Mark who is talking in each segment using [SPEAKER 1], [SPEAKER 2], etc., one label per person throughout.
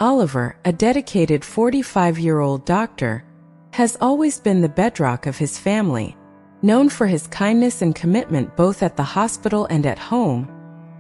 [SPEAKER 1] Oliver, a dedicated 45-year-old doctor, has always been the bedrock of his family. Known for his kindness and commitment both at the hospital and at home,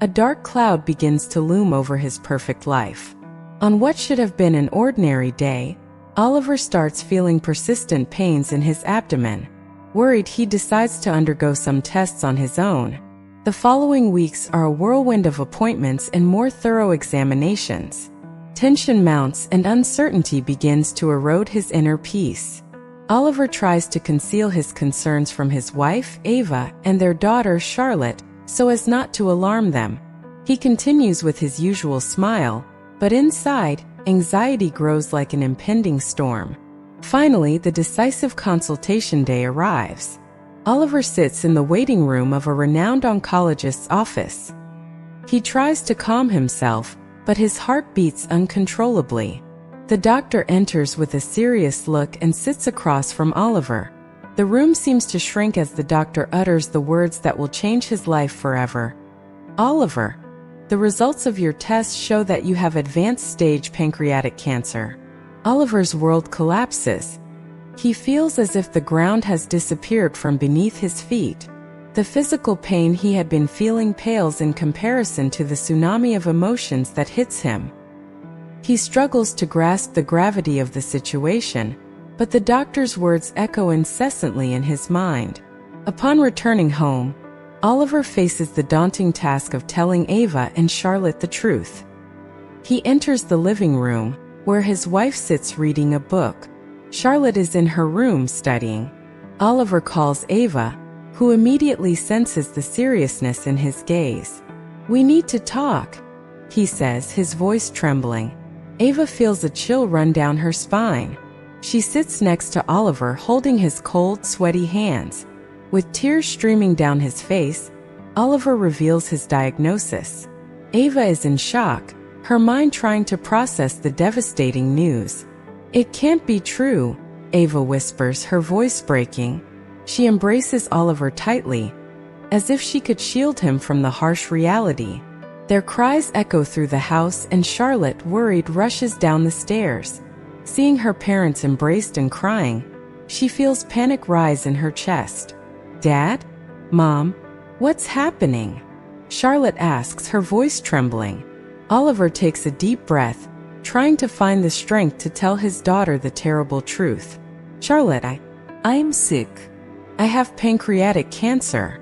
[SPEAKER 1] a dark cloud begins to loom over his perfect life. On what should have been an ordinary day, Oliver starts feeling persistent pains in his abdomen. Worried, he decides to undergo some tests on his own. The following weeks are a whirlwind of appointments and more thorough examinations. Tension mounts and uncertainty begins to erode his inner peace. Oliver tries to conceal his concerns from his wife, Ava, and their daughter, Charlotte, so as not to alarm them. He continues with his usual smile, but inside, anxiety grows like an impending storm. Finally, the decisive consultation day arrives. Oliver sits in the waiting room of a renowned oncologist's office. He tries to calm himself, but his heart beats uncontrollably. The doctor enters with a serious look and sits across from Oliver. The room seems to shrink as the doctor utters the words that will change his life forever. "Oliver, the results of your tests show that you have advanced stage pancreatic cancer." Oliver's world collapses. He feels as if the ground has disappeared from beneath his feet. The physical pain he had been feeling pales in comparison to the tsunami of emotions that hits him. He struggles to grasp the gravity of the situation, but the doctor's words echo incessantly in his mind. Upon returning home, Oliver faces the daunting task of telling Ava and Charlotte the truth. He enters the living room, where his wife sits reading a book. Charlotte is in her room studying. Oliver calls Ava, who immediately senses the seriousness in his gaze. "We need to talk," he says, his voice trembling. Ava feels a chill run down her spine. She sits next to Oliver, holding his cold, sweaty hands. With tears streaming down his face, Oliver reveals his diagnosis. Ava is in shock, her mind trying to process the devastating news. "It can't be true," Ava whispers, her voice breaking. She embraces Oliver tightly, as if she could shield him from the harsh reality. Their cries echo through the house, and Charlotte, worried, rushes down the stairs. Seeing her parents embraced and crying, she feels panic rise in her chest. "Dad? Mom? What's happening?" Charlotte asks, her voice trembling. Oliver takes a deep breath, trying to find the strength to tell his daughter the terrible truth. "Charlotte, I'm sick. I have pancreatic cancer."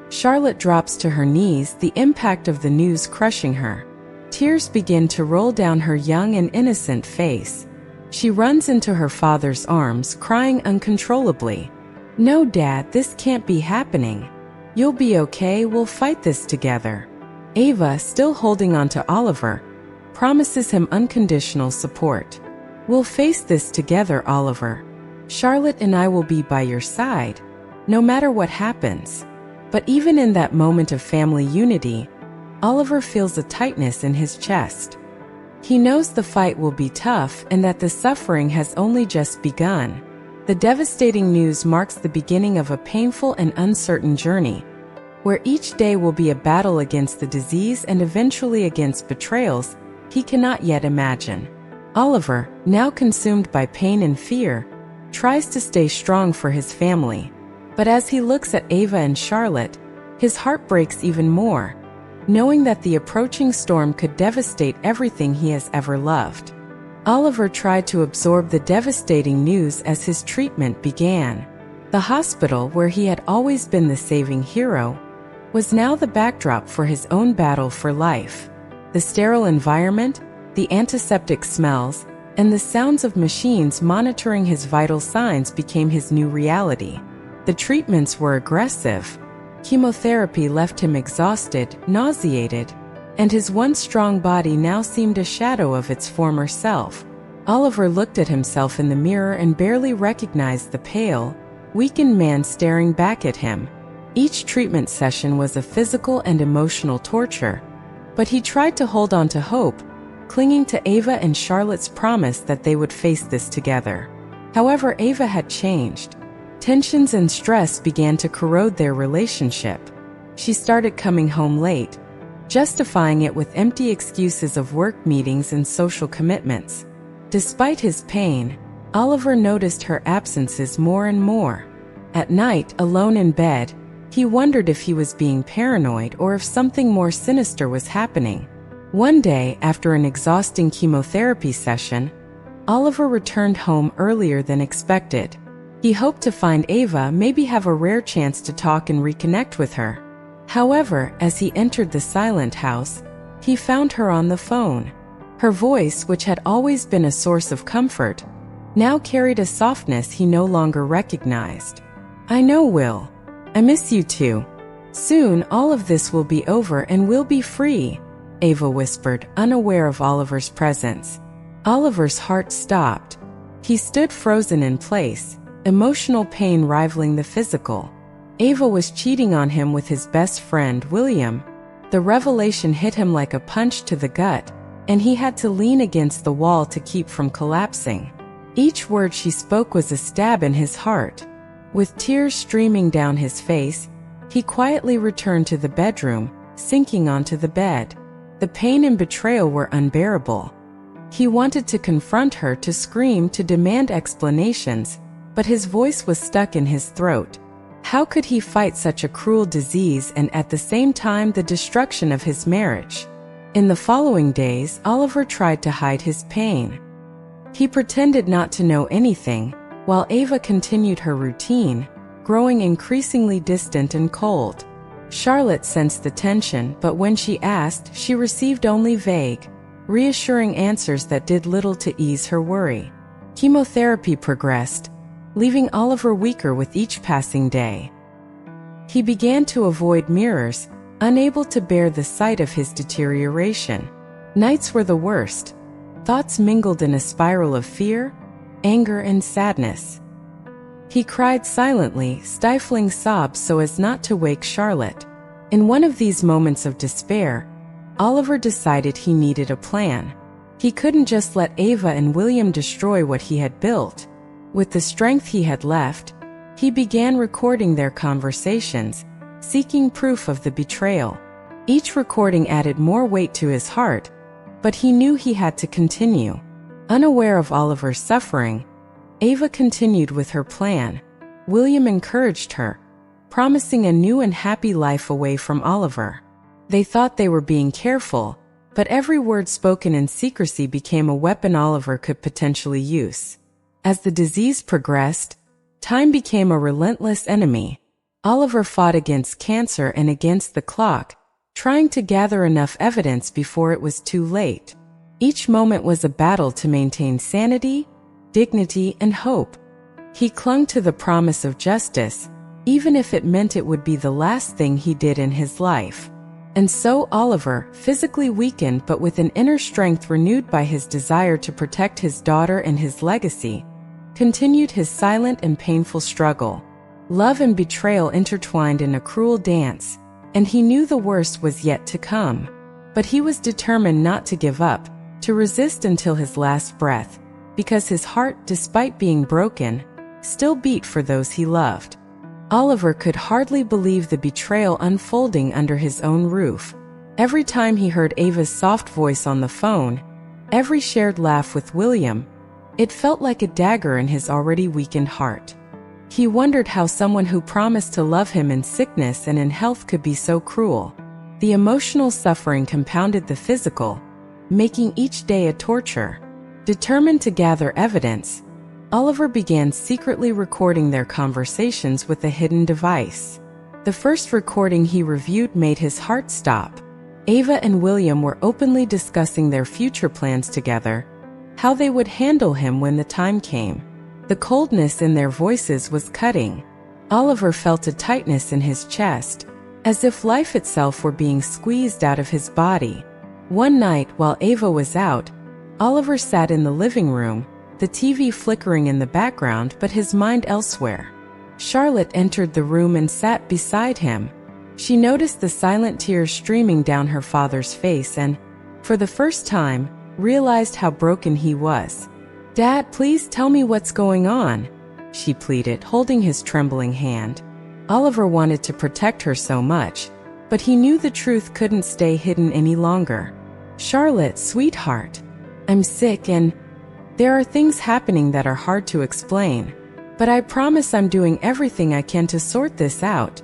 [SPEAKER 1] Charlotte drops to her knees, the impact of the news crushing her. Tears begin to roll down her young and innocent face. She runs into her father's arms, crying uncontrollably. "No, Dad, this can't be happening. You'll be okay, we'll fight this together." Ava, still holding on to Oliver, promises him unconditional support. "We'll face this together, Oliver. Charlotte and I will be by your side, no matter what happens." But even in that moment of family unity, Oliver feels a tightness in his chest. He knows the fight will be tough and that the suffering has only just begun. The devastating news marks the beginning of a painful and uncertain journey, where each day will be a battle against the disease and eventually against betrayals he cannot yet imagine. Oliver, now consumed by pain and fear, tries to stay strong for his family. But as he looks at Ava and Charlotte, his heart breaks even more, knowing that the approaching storm could devastate everything he has ever loved. Oliver tried to absorb the devastating news as his treatment began. The hospital, where he had always been the saving hero, was now the backdrop for his own battle for life. The sterile environment, the antiseptic smells, and the sounds of machines monitoring his vital signs became his new reality. The treatments were aggressive. Chemotherapy left him exhausted, nauseated, and his once strong body now seemed a shadow of its former self. Oliver looked at himself in the mirror and barely recognized the pale, weakened man staring back at him. Each treatment session was a physical and emotional torture, but he tried to hold on to hope, clinging to Ava and Charlotte's promise that they would face this together. However, Ava had changed. Tensions and stress began to corrode their relationship. She started coming home late, justifying it with empty excuses of work meetings and social commitments. Despite his pain, Oliver noticed her absences more and more. At night, alone in bed, he wondered if he was being paranoid or if something more sinister was happening. One day, after an exhausting chemotherapy session, Oliver returned home earlier than expected. He hoped to find Ava, maybe have a rare chance to talk and reconnect with her. However, as he entered the silent house, he found her on the phone. Her voice, which had always been a source of comfort, now carried a softness he no longer recognized. "I know, Will. I miss you too. Soon all of this will be over and we'll be free," Ava whispered, unaware of Oliver's presence. Oliver's heart stopped. He stood frozen in place, emotional pain rivaling the physical. Ava was cheating on him with his best friend, William. The revelation hit him like a punch to the gut, and he had to lean against the wall to keep from collapsing. Each word she spoke was a stab in his heart. With tears streaming down his face, he quietly returned to the bedroom, sinking onto the bed. The pain and betrayal were unbearable. He wanted to confront her, to scream, to demand explanations, but his voice was stuck in his throat. How could he fight such a cruel disease and at the same time the destruction of his marriage? In the following days, Oliver tried to hide his pain. He pretended not to know anything, while Ava continued her routine, growing increasingly distant and cold. Charlotte sensed the tension, but when she asked, she received only vague, reassuring answers that did little to ease her worry. Chemotherapy progressed, leaving Oliver weaker with each passing day. He began to avoid mirrors, unable to bear the sight of his deterioration. Nights were the worst. Thoughts mingled in a spiral of fear, anger, and sadness. He cried silently, stifling sobs so as not to wake Charlotte. In one of these moments of despair, Oliver decided he needed a plan. He couldn't just let Ava and William destroy what he had built. With the strength he had left, he began recording their conversations, seeking proof of the betrayal. Each recording added more weight to his heart, but he knew he had to continue. Unaware of Oliver's suffering, Ava continued with her plan. William encouraged her, promising a new and happy life away from Oliver. They thought they were being careful, but every word spoken in secrecy became a weapon Oliver could potentially use. As the disease progressed, time became a relentless enemy. Oliver fought against cancer and against the clock, trying to gather enough evidence before it was too late. Each moment was a battle to maintain sanity, dignity, and hope. He clung to the promise of justice, even if it meant it would be the last thing he did in his life. And so Oliver, physically weakened but with an inner strength renewed by his desire to protect his daughter and his legacy, continued his silent and painful struggle. Love and betrayal intertwined in a cruel dance, and he knew the worst was yet to come. But he was determined not to give up, to resist until his last breath, because his heart, despite being broken, still beat for those he loved. Oliver could hardly believe the betrayal unfolding under his own roof. Every time he heard Ava's soft voice on the phone, every shared laugh with William, it felt like a dagger in his already weakened heart. He wondered how someone who promised to love him in sickness and in health could be so cruel. The emotional suffering compounded the physical, making each day a torture. Determined to gather evidence, Oliver began secretly recording their conversations with a hidden device. The first recording he reviewed made his heart stop. Ava and William were openly discussing their future plans together, how they would handle him when the time came. The coldness in their voices was cutting. Oliver felt a tightness in his chest, as if life itself were being squeezed out of his body. One night, while Ava was out, Oliver sat in the living room, the TV flickering in the background but his mind elsewhere. Charlotte entered the room and sat beside him. She noticed the silent tears streaming down her father's face and, for the first time, realized how broken he was. "Dad, please tell me what's going on," she pleaded, holding his trembling hand. Oliver wanted to protect her so much, But he knew the truth couldn't stay hidden any longer. "Charlotte, sweetheart, I'm sick and there are things happening that are hard to explain. But I promise I'm doing everything I can to sort this out,"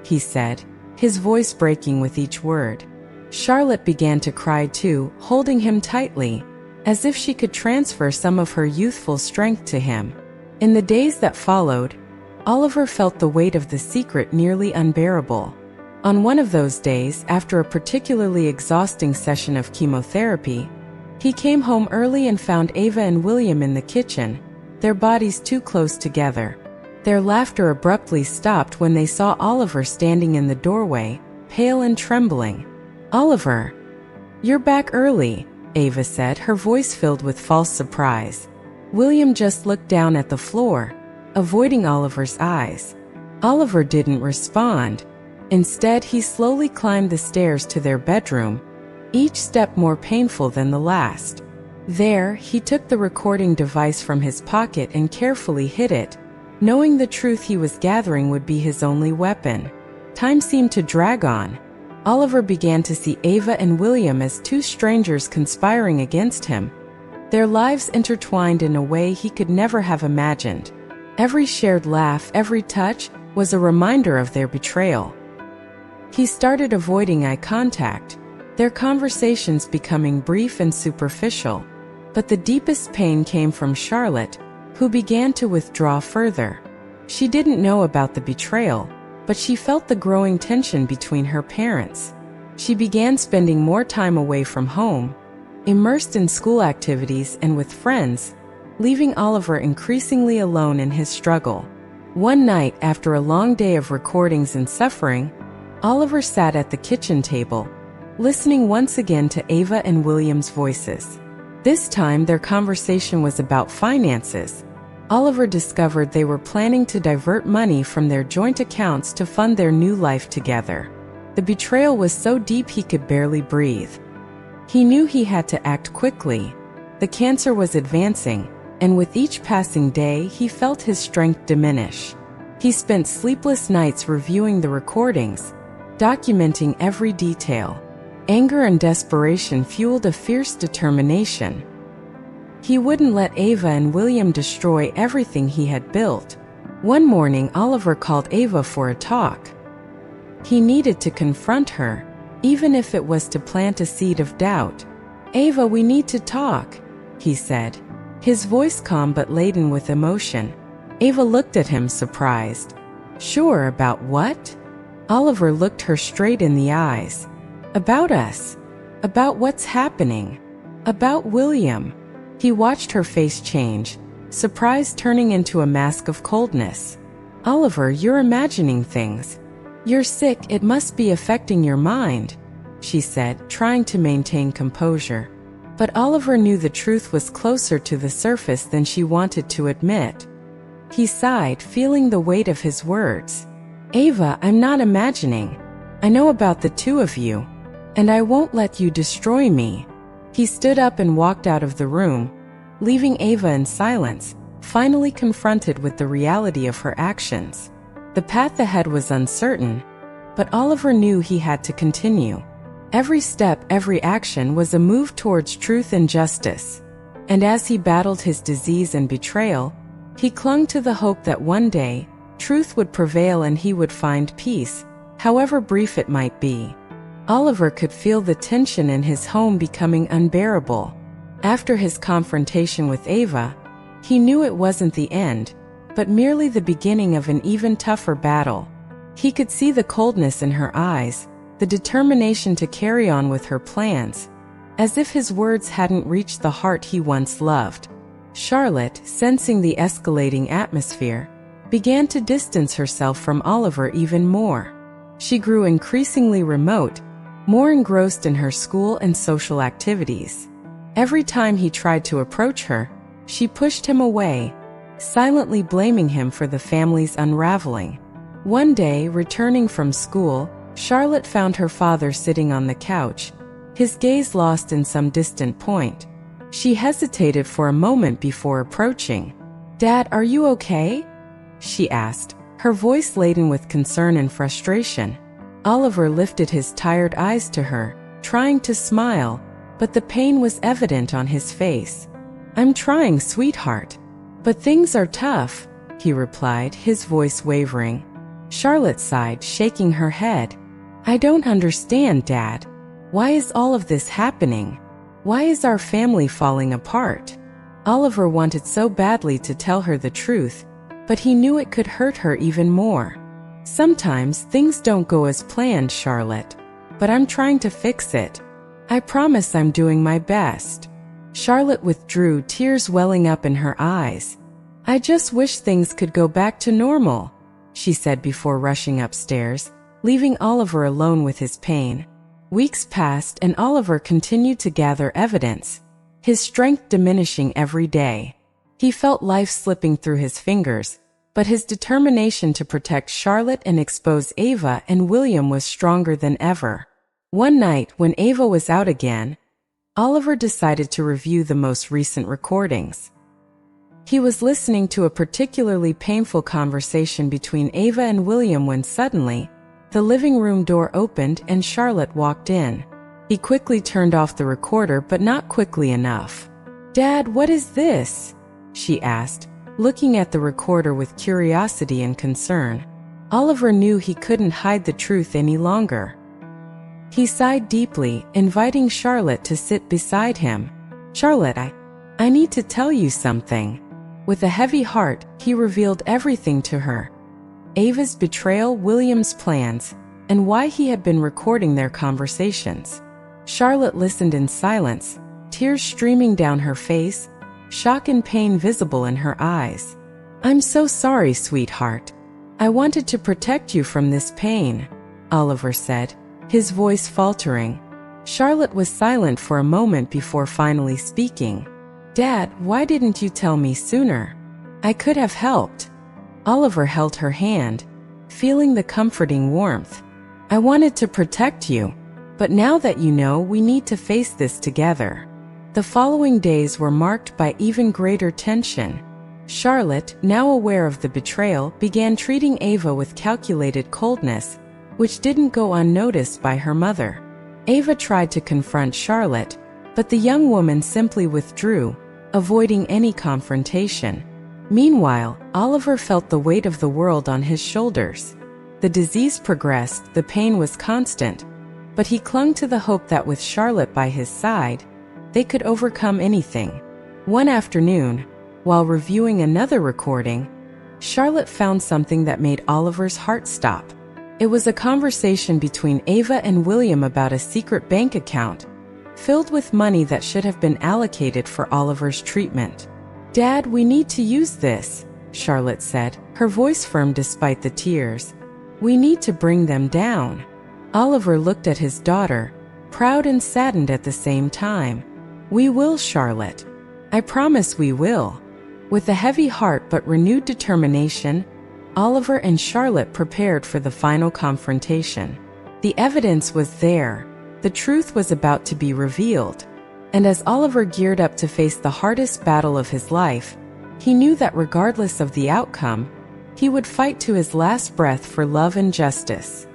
[SPEAKER 1] he said, his voice breaking with each word. Charlotte began to cry too, holding him tightly, as if she could transfer some of her youthful strength to him. In the days that followed, Oliver felt the weight of the secret nearly unbearable. On one of those days, after a particularly exhausting session of chemotherapy, he came home early and found Ava and William in the kitchen, their bodies too close together. Their laughter abruptly stopped when they saw Oliver standing in the doorway, pale and trembling. "Oliver, you're back early," Ava said, her voice filled with false surprise. William just looked down at the floor, avoiding Oliver's eyes. Oliver didn't respond. Instead, he slowly climbed the stairs to their bedroom, each step more painful than the last. There, he took the recording device from his pocket and carefully hid it, knowing the truth he was gathering would be his only weapon. Time seemed to drag on. Oliver began to see Ava and William as two strangers conspiring against him, their lives intertwined in a way he could never have imagined. Every shared laugh, every touch, was a reminder of their betrayal. He started avoiding eye contact, their conversations becoming brief and superficial. But the deepest pain came from Charlotte, who began to withdraw further. She didn't know about the betrayal, but she felt the growing tension between her parents. She began spending more time away from home, immersed in school activities and with friends, leaving Oliver increasingly alone in his struggle. One night, after a long day of recordings and suffering, Oliver sat at the kitchen table, listening once again to Ava and William's voices. This time, their conversation was about finances. Oliver discovered they were planning to divert money from their joint accounts to fund their new life together. The betrayal was so deep he could barely breathe. He knew he had to act quickly. The cancer was advancing, and with each passing day, he felt his strength diminish. He spent sleepless nights reviewing the recordings, documenting every detail. Anger and desperation fueled a fierce determination. He wouldn't let Ava and William destroy everything he had built. One morning, Oliver called Ava for a talk. He needed to confront her, even if it was to plant a seed of doubt. "Ava, we need to talk," he said, his voice calm but laden with emotion. Ava looked at him, surprised. "Sure, about what?" Oliver looked her straight in the eyes. "About us. About what's happening. About William." He watched her face change, surprise turning into a mask of coldness. "Oliver, you're imagining things. You're sick, it must be affecting your mind," she said, trying to maintain composure. But Oliver knew the truth was closer to the surface than she wanted to admit. He sighed, feeling the weight of his words. "Ava, I'm not imagining. I know about the two of you. And I won't let you destroy me." He stood up and walked out of the room, leaving Ava in silence, finally confronted with the reality of her actions. The path ahead was uncertain, but Oliver knew he had to continue. Every step, every action was a move towards truth and justice. And as he battled his disease and betrayal, he clung to the hope that one day, truth would prevail and he would find peace, however brief it might be. Oliver could feel the tension in his home becoming unbearable. After his confrontation with Ava, he knew it wasn't the end, but merely the beginning of an even tougher battle. He could see the coldness in her eyes, the determination to carry on with her plans, as if his words hadn't reached the heart he once loved. Charlotte, sensing the escalating atmosphere, began to distance herself from Oliver even more. She grew increasingly remote, more engrossed in her school and social activities. Every time he tried to approach her, she pushed him away, silently blaming him for the family's unraveling. One day, returning from school, Charlotte found her father sitting on the couch, his gaze lost in some distant point. She hesitated for a moment before approaching. "Dad, are you okay?" she asked, her voice laden with concern and frustration. Oliver lifted his tired eyes to her, trying to smile, but the pain was evident on his face. "I'm trying, sweetheart. But things are tough," he replied, his voice wavering. Charlotte sighed, shaking her head. "I don't understand, Dad. Why is all of this happening? Why is our family falling apart?" Oliver wanted so badly to tell her the truth, but he knew it could hurt her even more. "Sometimes things don't go as planned, Charlotte, but I'm trying to fix it. I promise I'm doing my best." Charlotte withdrew, tears welling up in her eyes. "I just wish things could go back to normal," she said before rushing upstairs, leaving Oliver alone with his pain. Weeks passed and Oliver continued to gather evidence, his strength diminishing every day. He felt life slipping through his fingers, but his determination to protect Charlotte and expose Ava and William was stronger than ever. One night, when Ava was out again, Oliver decided to review the most recent recordings. He was listening to a particularly painful conversation between Ava and William when suddenly, the living room door opened and Charlotte walked in. He quickly turned off the recorder, but not quickly enough. "Dad, what is this?" she asked, looking at the recorder with curiosity and concern. Oliver knew he couldn't hide the truth any longer. He sighed deeply, inviting Charlotte to sit beside him. "Charlotte, I need to tell you something." With a heavy heart, he revealed everything to her. Ava's betrayal, William's plans, and why he had been recording their conversations. Charlotte listened in silence, tears streaming down her face, shock and pain visible in her eyes. "I'm so sorry, sweetheart. I wanted to protect you from this pain," Oliver said, his voice faltering. Charlotte was silent for a moment before finally speaking. "Dad, why didn't you tell me sooner? I could have helped." Oliver held her hand, feeling the comforting warmth. "I wanted to protect you, but now that you know, we need to face this together." The following days were marked by even greater tension. Charlotte, now aware of the betrayal, began treating Ava with calculated coldness, which didn't go unnoticed by her mother. Ava tried to confront Charlotte, but the young woman simply withdrew, avoiding any confrontation. Meanwhile, Oliver felt the weight of the world on his shoulders. The disease progressed, the pain was constant, but he clung to the hope that with Charlotte by his side, they could overcome anything. One afternoon, while reviewing another recording, Charlotte found something that made Oliver's heart stop. It was a conversation between Ava and William about a secret bank account, filled with money that should have been allocated for Oliver's treatment. "Dad, we need to use this," Charlotte said, her voice firm despite the tears. "We need to bring them down." Oliver looked at his daughter, proud and saddened at the same time. "We will, Charlotte. I promise we will." With a heavy heart but renewed determination, Oliver and Charlotte prepared for the final confrontation. The evidence was there. The truth was about to be revealed. And as Oliver geared up to face the hardest battle of his life, he knew that regardless of the outcome, he would fight to his last breath for love and justice.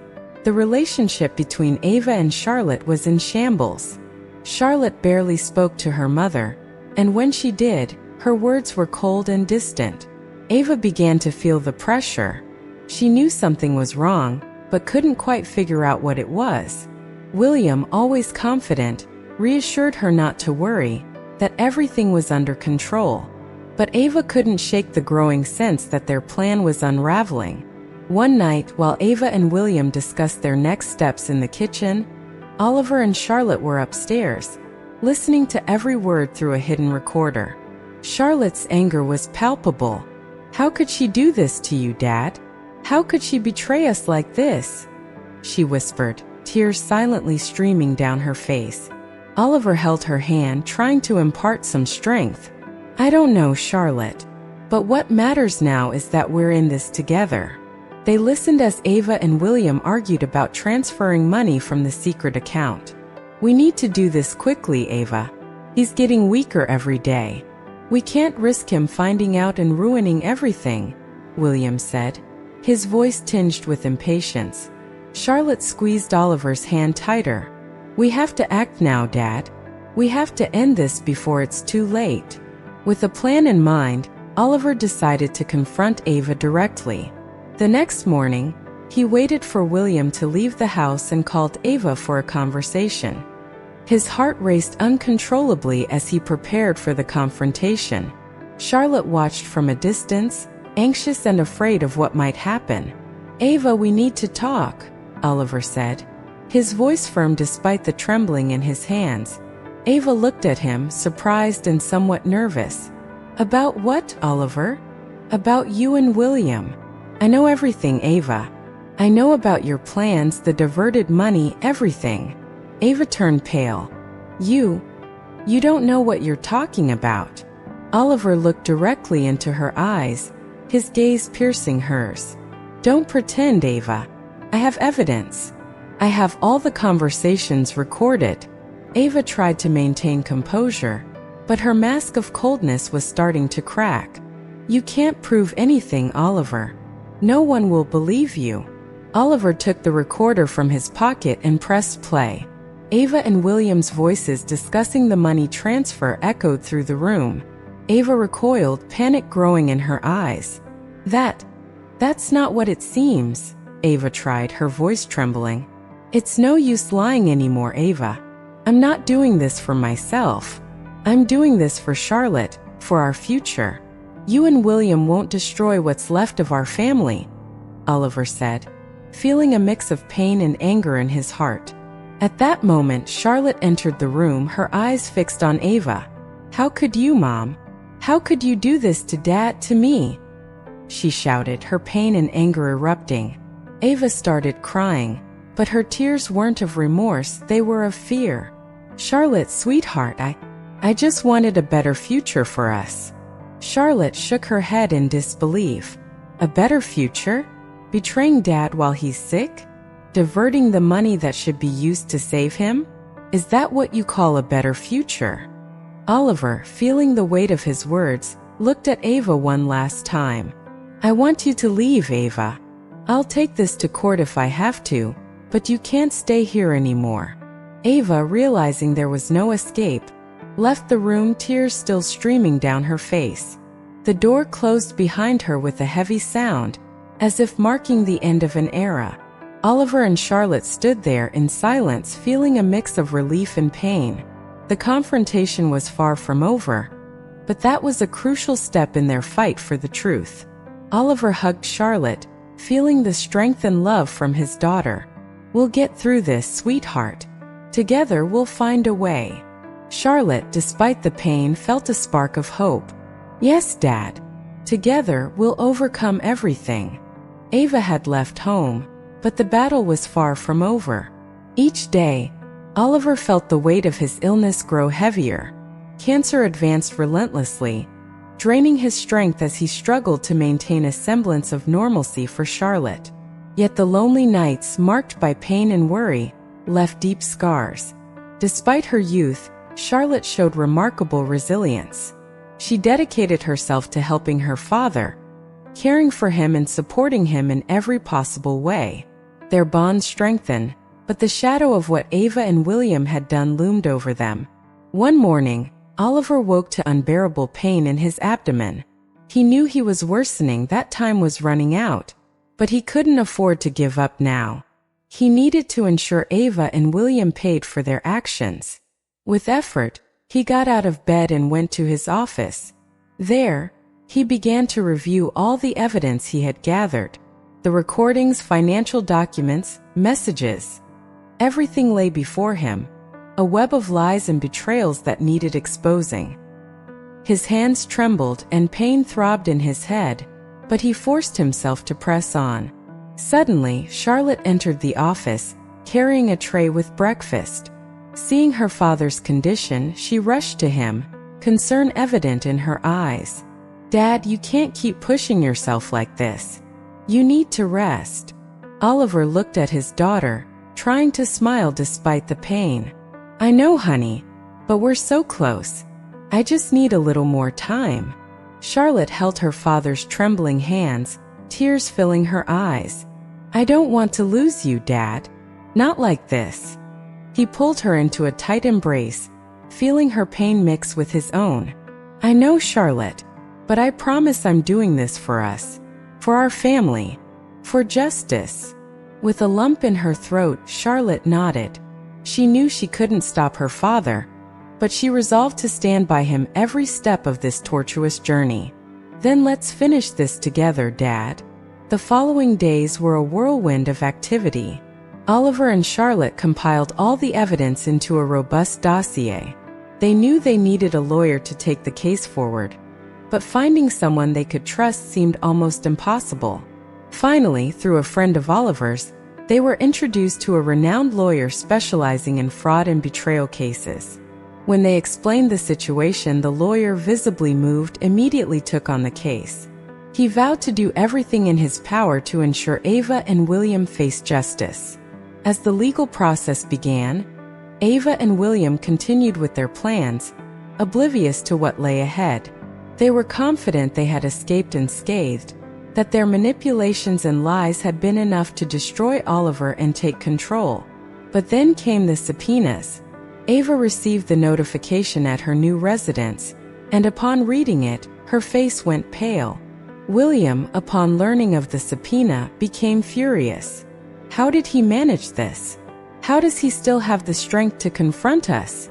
[SPEAKER 1] The relationship between Ava and Charlotte was in shambles. Charlotte barely spoke to her mother, and when she did, her words were cold and distant. Ava began to feel the pressure. She knew something was wrong, but couldn't quite figure out what it was. William, always confident, reassured her not to worry, that everything was under control. But Ava couldn't shake the growing sense that their plan was unraveling. One night, while Ava and William discussed their next steps in the kitchen, Oliver and Charlotte were upstairs, listening to every word through a hidden recorder. Charlotte's anger was palpable. "How could she do this to you, Dad? How could she betray us like this?" she whispered, tears silently streaming down her face. Oliver held her hand, trying to impart some strength. "I don't know, Charlotte. But what matters now is that we're in this together." They listened as Ava and William argued about transferring money from the secret account. "We need to do this quickly, Ava. He's getting weaker every day. We can't risk him finding out and ruining everything," William said, his voice tinged with impatience. Charlotte squeezed Oliver's hand tighter. "We have to act now, Dad. We have to end this before it's too late." With a plan in mind, Oliver decided to confront Ava directly. The next morning, he waited for William to leave the house and called Ava for a conversation. His heart raced uncontrollably as he prepared for the confrontation. Charlotte watched from a distance, anxious and afraid of what might happen. "Ava, we need to talk," Oliver said, his voice firm despite the trembling in his hands. Ava looked at him, surprised and somewhat nervous. "About what, Oliver?" "About you and William. I know everything, Ava. I know about your plans, the diverted money, everything." Ava turned pale. You don't know what you're talking about." Oliver looked directly into her eyes, his gaze piercing hers. "Don't pretend, Ava. I have evidence. I have all the conversations recorded." Ava tried to maintain composure, but her mask of coldness was starting to crack. "You can't prove anything, Oliver. No one will believe you." Oliver took the recorder from his pocket and pressed play. Ava and William's voices discussing the money transfer echoed through the room. Ava recoiled, panic growing in her eyes. That's not what it seems," Ava tried, her voice trembling. "It's no use lying anymore, Ava. I'm not doing this for myself. I'm doing this for Charlotte, for our future. You and William won't destroy what's left of our family," Oliver said, feeling a mix of pain and anger in his heart. At that moment, Charlotte entered the room, her eyes fixed on Ava. "How could you, Mom? How could you do this to Dad, to me?" she shouted, her pain and anger erupting. Ava started crying, but her tears weren't of remorse, they were of fear. "Charlotte, sweetheart, I just wanted a better future for us." Charlotte shook her head in disbelief. "A better future? Betraying Dad while he's sick? Diverting the money that should be used to save him? Is that what you call a better future?" Oliver, feeling the weight of his words, looked at Ava one last time. "I want you to leave, Ava. I'll take this to court if I have to, but you can't stay here anymore." Ava, realizing there was no escape, left the room, tears still streaming down her face. The door closed behind her with a heavy sound, as if marking the end of an era. Oliver and Charlotte stood there in silence, feeling a mix of relief and pain. The confrontation was far from over, but that was a crucial step in their fight for the truth. Oliver hugged Charlotte, feeling the strength and love from his daughter. "We'll get through this, sweetheart. Together we'll find a way." Charlotte, despite the pain, felt a spark of hope. "Yes, Dad. Together we'll overcome everything." Ava had left home, but the battle was far from over. Each day, Oliver felt the weight of his illness grow heavier. Cancer advanced relentlessly, draining his strength as he struggled to maintain a semblance of normalcy for Charlotte. Yet the lonely nights, marked by pain and worry, left deep scars. Despite her youth, Charlotte showed remarkable resilience. She dedicated herself to helping her father, caring for him and supporting him in every possible way. Their bond strengthened, but the shadow of what Ava and William had done loomed over them. One morning, Oliver woke to unbearable pain in his abdomen. He knew he was worsening, that time was running out, but he couldn't afford to give up now. He needed to ensure Ava and William paid for their actions. With effort, he got out of bed and went to his office. There, he began to review all the evidence he had gathered. The recordings, financial documents, messages. Everything lay before him, a web of lies and betrayals that needed exposing. His hands trembled and pain throbbed in his head, but he forced himself to press on. Suddenly, Charlotte entered the office, carrying a tray with breakfast. Seeing her father's condition, she rushed to him, concern evident in her eyes. "Dad, you can't keep pushing yourself like this. You need to rest." Oliver looked at his daughter, trying to smile despite the pain. "I know, honey, but we're so close. I just need a little more time." Charlotte held her father's trembling hands, tears filling her eyes. "I don't want to lose you, Dad. Not like this." He pulled her into a tight embrace, feeling her pain mix with his own. "I know, Charlotte, but I promise I'm doing this for us. For our family. For justice." With a lump in her throat, Charlotte nodded. She knew she couldn't stop her father, but she resolved to stand by him every step of this tortuous journey. "Then let's finish this together, Dad." The following days were a whirlwind of activity. Oliver and Charlotte compiled all the evidence into a robust dossier. They knew they needed a lawyer to take the case forward, but finding someone they could trust seemed almost impossible. Finally, through a friend of Oliver's, they were introduced to a renowned lawyer specializing in fraud and betrayal cases. When they explained the situation, the lawyer, visibly moved, immediately took on the case. He vowed to do everything in his power to ensure Ava and William faced justice. As the legal process began, Ava and William continued with their plans, oblivious to what lay ahead. They were confident they had escaped unscathed, that their manipulations and lies had been enough to destroy Oliver and take control. But then came the subpoenas. Ava received the notification at her new residence, and upon reading it, her face went pale. William, upon learning of the subpoena, became furious. How did he manage this? How does he still have the strength to confront us?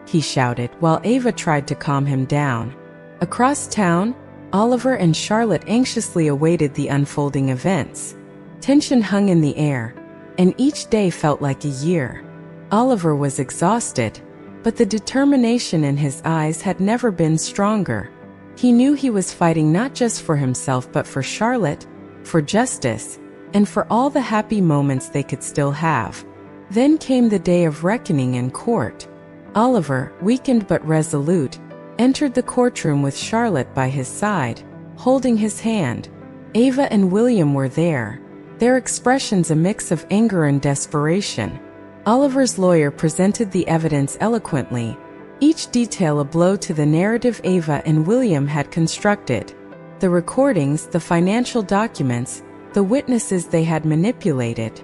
[SPEAKER 1] He shouted, while Ava tried to calm him down. Across town, Oliver and Charlotte anxiously awaited the unfolding events. Tension hung in the air, and each day felt like a year. Oliver was exhausted, but the determination in his eyes had never been stronger. He knew he was fighting not just for himself but for Charlotte, for justice, and for all the happy moments they could still have. Then came the day of reckoning in court. Oliver, weakened but resolute, entered the courtroom with Charlotte by his side, holding his hand. Ava and William were there, their expressions a mix of anger and desperation. Oliver's lawyer presented the evidence eloquently, each detail a blow to the narrative Ava and William had constructed. The recordings, the financial documents, the witnesses they had manipulated.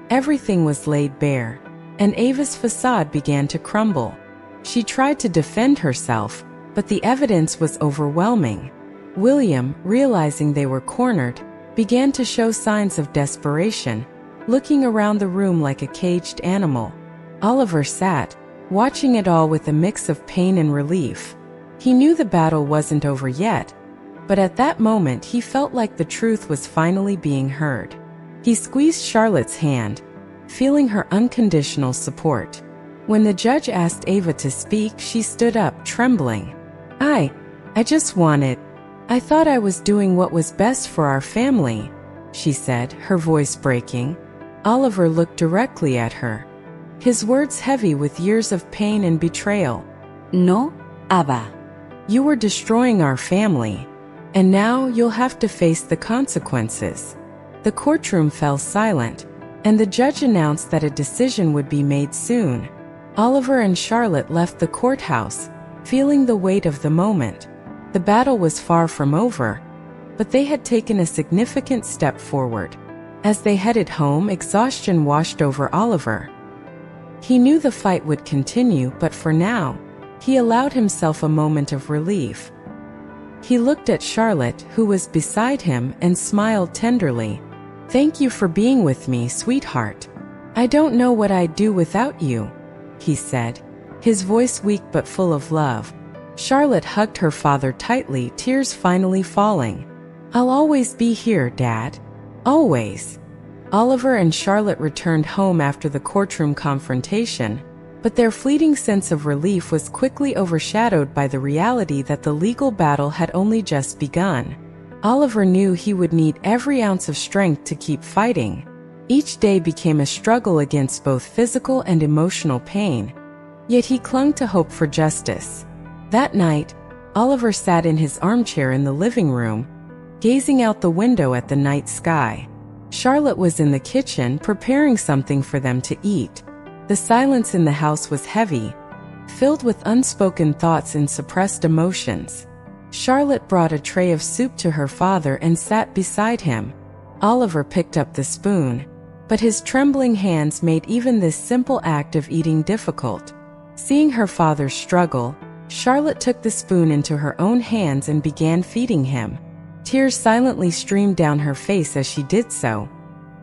[SPEAKER 1] Everything was laid bare, and Ava's facade began to crumble. She tried to defend herself, but the evidence was overwhelming. William, realizing they were cornered, began to show signs of desperation, looking around the room like a caged animal. Oliver sat, watching it all with a mix of pain and relief. He knew the battle wasn't over yet, but at that moment he felt like the truth was finally being heard. He squeezed Charlotte's hand, feeling her unconditional support. When the judge asked Ava to speak, she stood up, trembling. I just wanted. I thought I was doing what was best for our family," she said, her voice breaking. Oliver looked directly at her, his words heavy with years of pain and betrayal.
[SPEAKER 2] "No, Ava.
[SPEAKER 1] You were destroying our family, and now you'll have to face the consequences." The courtroom fell silent, and the judge announced that a decision would be made soon. Oliver and Charlotte left the courthouse, feeling the weight of the moment. The battle was far from over, but they had taken a significant step forward. As they headed home, exhaustion washed over Oliver. He knew the fight would continue, but for now, he allowed himself a moment of relief. He looked at Charlotte, who was beside him, and smiled tenderly. "Thank you for being with me, sweetheart. I don't know what I'd do without you," he said, his voice weak but full of love. Charlotte hugged her father tightly, tears finally falling. "I'll always be here, Dad. Always." Oliver and Charlotte returned home after the courtroom confrontation, but their fleeting sense of relief was quickly overshadowed by the reality that the legal battle had only just begun. Oliver knew he would need every ounce of strength to keep fighting. Each day became a struggle against both physical and emotional pain, yet he clung to hope for justice. That night, Oliver sat in his armchair in the living room, gazing out the window at the night sky. Charlotte was in the kitchen preparing something for them to eat. The silence in the house was heavy, filled with unspoken thoughts and suppressed emotions. Charlotte brought a tray of soup to her father and sat beside him, Oliver picked up the spoon, but his trembling hands made even this simple act of eating difficult. Seeing her father struggle, Charlotte took the spoon into her own hands and began feeding him. Tears silently streamed down her face as she did so,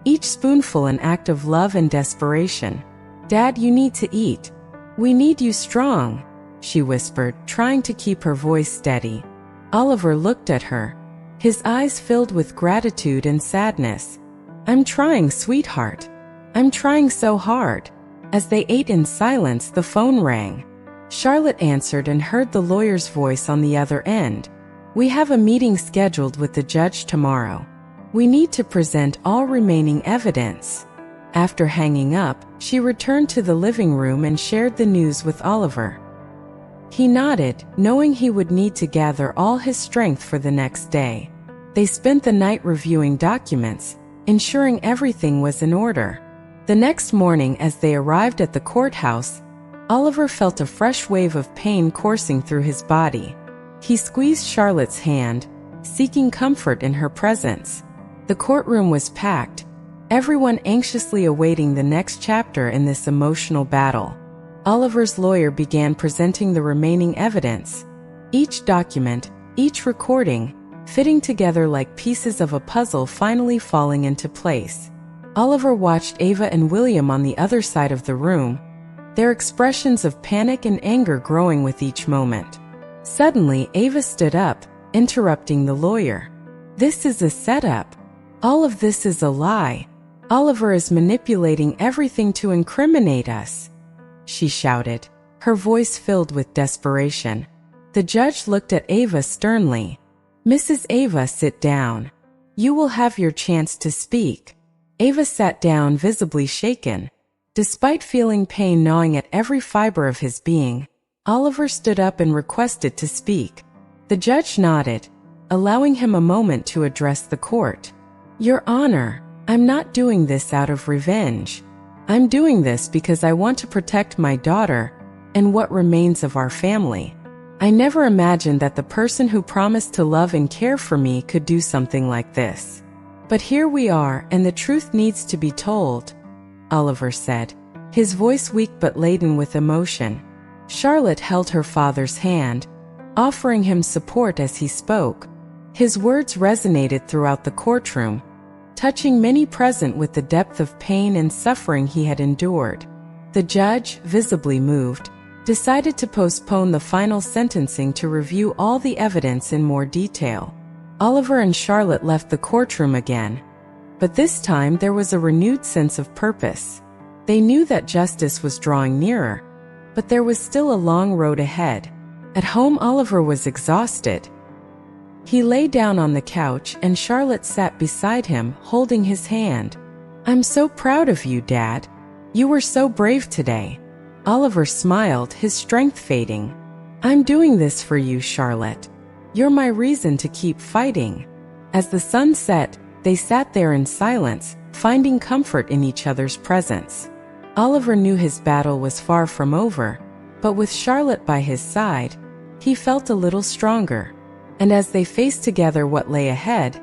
[SPEAKER 1] each spoonful an act of love and desperation. "Dad, you need to eat. We need you strong," she whispered, trying to keep her voice steady. Oliver looked at her, his eyes filled with gratitude and sadness. "I'm trying, sweetheart. I'm trying so hard." As they ate in silence, the phone rang. Charlotte answered and heard the lawyer's voice on the other end. "We have a meeting scheduled with the judge tomorrow. We need to present all remaining evidence." After hanging up, she returned to the living room and shared the news with Oliver. He nodded, knowing he would need to gather all his strength for the next day. They spent the night reviewing documents, ensuring everything was in order. The next morning, as they arrived at the courthouse, Oliver felt a fresh wave of pain coursing through his body. He squeezed Charlotte's hand, seeking comfort in her presence. The courtroom was packed, everyone anxiously awaiting the next chapter in this emotional battle. Oliver's lawyer began presenting the remaining evidence, each document, each recording, fitting together like pieces of a puzzle finally falling into place. Oliver watched Ava and William on the other side of the room, their expressions of panic and anger growing with each moment. Suddenly, Ava stood up, interrupting the lawyer. "This is a setup. All of this is a lie. Oliver is manipulating everything to incriminate us," she shouted, her voice filled with desperation. The judge looked at Ava sternly. "Mrs. Ava, sit down. You will have your chance to speak." Ava sat down, visibly shaken. Despite feeling pain gnawing at every fiber of his being, Oliver stood up and requested to speak. The judge nodded, allowing him a moment to address the court. "Your Honor, I'm not doing this out of revenge. I'm doing this because I want to protect my daughter and what remains of our family. I never imagined that the person who promised to love and care for me could do something like this. But here we are, and the truth needs to be told," Oliver said, his voice weak but laden with emotion. Charlotte held her father's hand, offering him support as he spoke. His words resonated throughout the courtroom, touching many present with the depth of pain and suffering he had endured. The judge, visibly moved, decided to postpone the final sentencing to review all the evidence in more detail. Oliver and Charlotte left the courtroom again, but this time there was a renewed sense of purpose. They knew that justice was drawing nearer, but there was still a long road ahead. At home, Oliver was exhausted. He lay down on the couch and Charlotte sat beside him, holding his hand. "I'm so proud of you, Dad. You were so brave today." Oliver smiled, his strength fading. "I'm doing this for you, Charlotte. You're my reason to keep fighting." As the sun set, they sat there in silence, finding comfort in each other's presence. Oliver knew his battle was far from over, but with Charlotte by his side, he felt a little stronger. And as they faced together what lay ahead,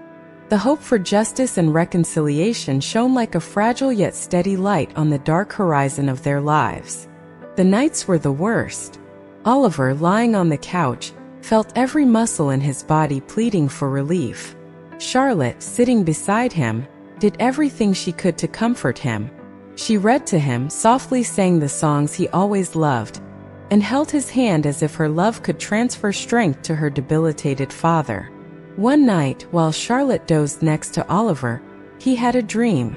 [SPEAKER 1] the hope for justice and reconciliation shone like a fragile yet steady light on the dark horizon of their lives. The nights were the worst. Oliver, lying on the couch, felt every muscle in his body pleading for relief. Charlotte, sitting beside him, did everything she could to comfort him. She read to him, softly sang the songs he always loved, and held his hand as if her love could transfer strength to her debilitated father. One night, while Charlotte dozed next to Oliver, he had a dream.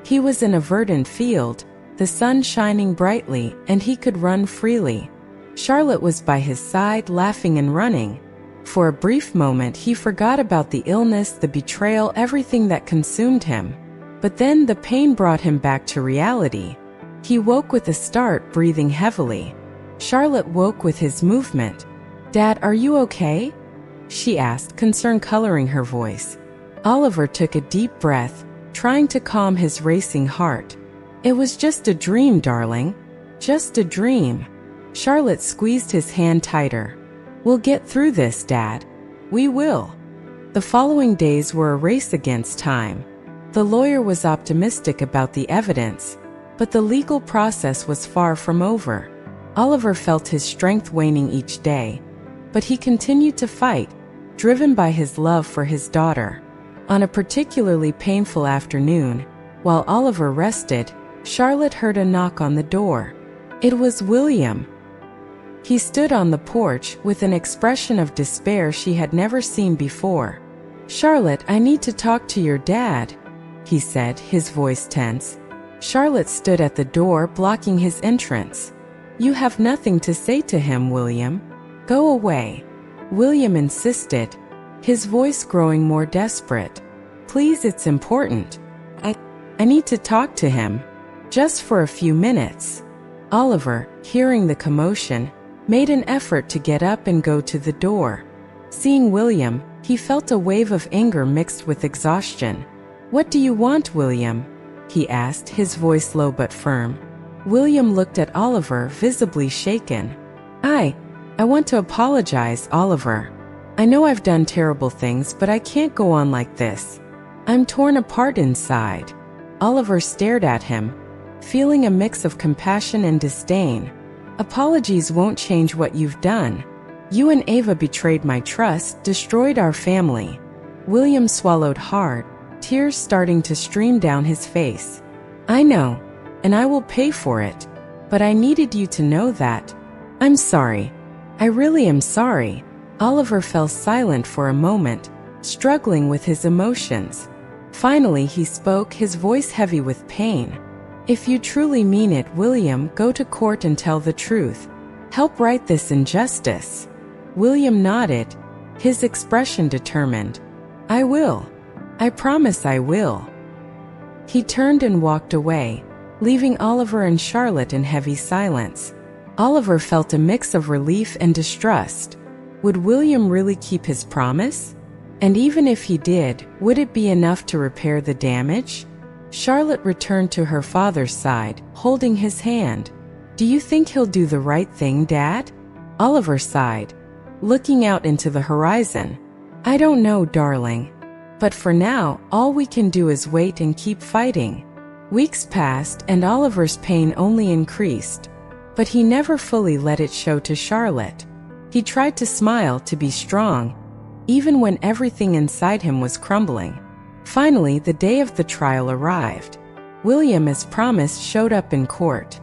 [SPEAKER 1] He was in a verdant field, the sun shining brightly, and he could run freely. Charlotte was by his side, laughing and running. For a brief moment, he forgot about the illness, the betrayal, everything that consumed him. But then the pain brought him back to reality. He woke with a start, breathing heavily. Charlotte woke with his movement. "Dad, are you okay?" she asked, concern coloring her voice. Oliver took a deep breath, trying to calm his racing heart. "It was just a dream, darling. Just a dream." Charlotte squeezed his hand tighter. "We'll get through this, Dad. We will." The following days were a race against time. The lawyer was optimistic about the evidence, but the legal process was far from over. Oliver felt his strength waning each day, but he continued to fight, driven by his love for his daughter. On a particularly painful afternoon, while Oliver rested, Charlotte heard a knock on the door. It was William. He stood on the porch with an expression of despair she had never seen before. "Charlotte, I need to talk to your dad," he said, his voice tense. Charlotte stood at the door, blocking his entrance. "You have nothing to say to him, William. Go away." William insisted, his voice growing more desperate. "Please, it's important. I need to talk to him. Just for a few minutes." Oliver, hearing the commotion, made an effort to get up and go to the door. Seeing William, he felt a wave of anger mixed with exhaustion. "What do you want, William?" he asked, his voice low but firm. William looked at Oliver, visibly shaken. I want to apologize, Oliver. I know I've done terrible things, but I can't go on like this. I'm torn apart inside." Oliver stared at him, feeling a mix of compassion and disdain. "Apologies won't change what you've done. You and Ava betrayed my trust, destroyed our family." William swallowed hard, tears starting to stream down his face. "I know, and I will pay for it. But I needed you to know that. I'm sorry. I really am sorry." Oliver fell silent for a moment, struggling with his emotions. Finally he spoke, his voice heavy with pain. "If you truly mean it, William, go to court and tell the truth. Help right this injustice." William nodded, his expression determined. "I will. I promise I will." He turned and walked away, leaving Oliver and Charlotte in heavy silence. Oliver felt a mix of relief and distrust. Would William really keep his promise? And even if he did, would it be enough to repair the damage? Charlotte returned to her father's side, holding his hand. "Do you think he'll do the right thing, Dad?" Oliver sighed, looking out into the horizon. "I don't know, darling. But for now, all we can do is wait and keep fighting." Weeks passed and Oliver's pain only increased, but he never fully let it show to Charlotte. He tried to smile, to be strong, even when everything inside him was crumbling. Finally, the day of the trial arrived. William, as promised, showed up in court.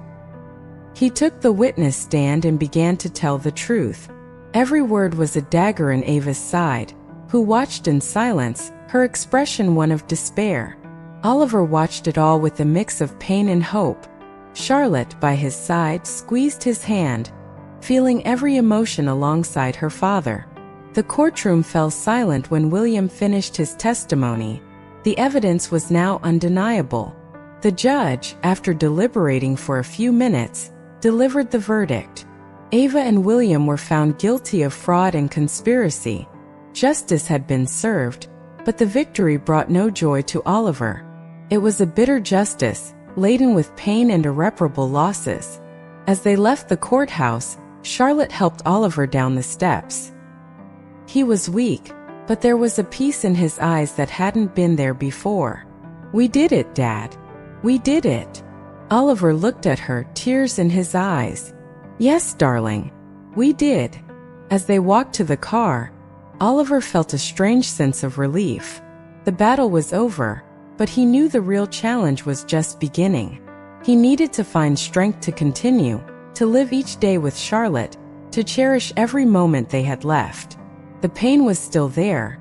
[SPEAKER 1] He took the witness stand and began to tell the truth. Every word was a dagger in Ava's side, who watched in silence, her expression one of despair. Oliver watched it all with a mix of pain and hope. Charlotte, by his side, squeezed his hand, feeling every emotion alongside her father. The courtroom fell silent when William finished his testimony. The evidence was now undeniable. The judge, after deliberating for a few minutes, delivered the verdict. Ava and William were found guilty of fraud and conspiracy. Justice had been served, but the victory brought no joy to Oliver. It was a bitter justice, laden with pain and irreparable losses. As they left the courthouse, Charlotte helped Oliver down the steps. He was weak, but there was a peace in his eyes that hadn't been there before. "We did it, Dad. We did it." Oliver looked at her, tears in his eyes. "Yes, darling. We did." As they walked to the car, Oliver felt a strange sense of relief. The battle was over, but he knew the real challenge was just beginning. He needed to find strength to continue, to live each day with Charlotte, to cherish every moment they had left. The pain was still there,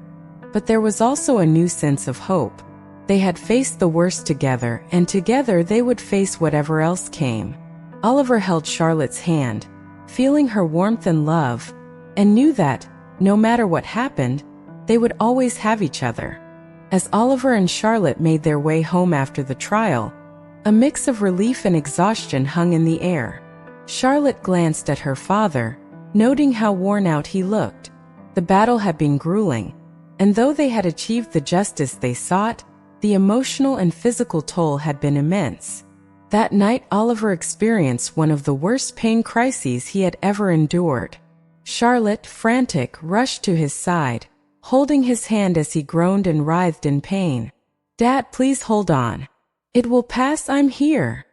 [SPEAKER 1] but there was also a new sense of hope. They had faced the worst together, and together they would face whatever else came. Oliver held Charlotte's hand, feeling her warmth and love, and knew that, no matter what happened, they would always have each other. As Oliver and Charlotte made their way home after the trial, a mix of relief and exhaustion hung in the air. Charlotte glanced at her father, noting how worn out he looked. The battle had been grueling, and though they had achieved the justice they sought, the emotional and physical toll had been immense. That night, Oliver experienced one of the worst pain crises he had ever endured. Charlotte, frantic, rushed to his side, holding his hand as he groaned and writhed in pain. "Dad, please hold on. It will pass, I'm here,"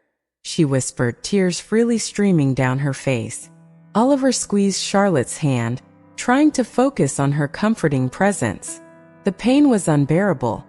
[SPEAKER 1] she whispered, tears freely streaming down her face. Oliver squeezed Charlotte's hand, trying to focus on her comforting presence. The pain was unbearable,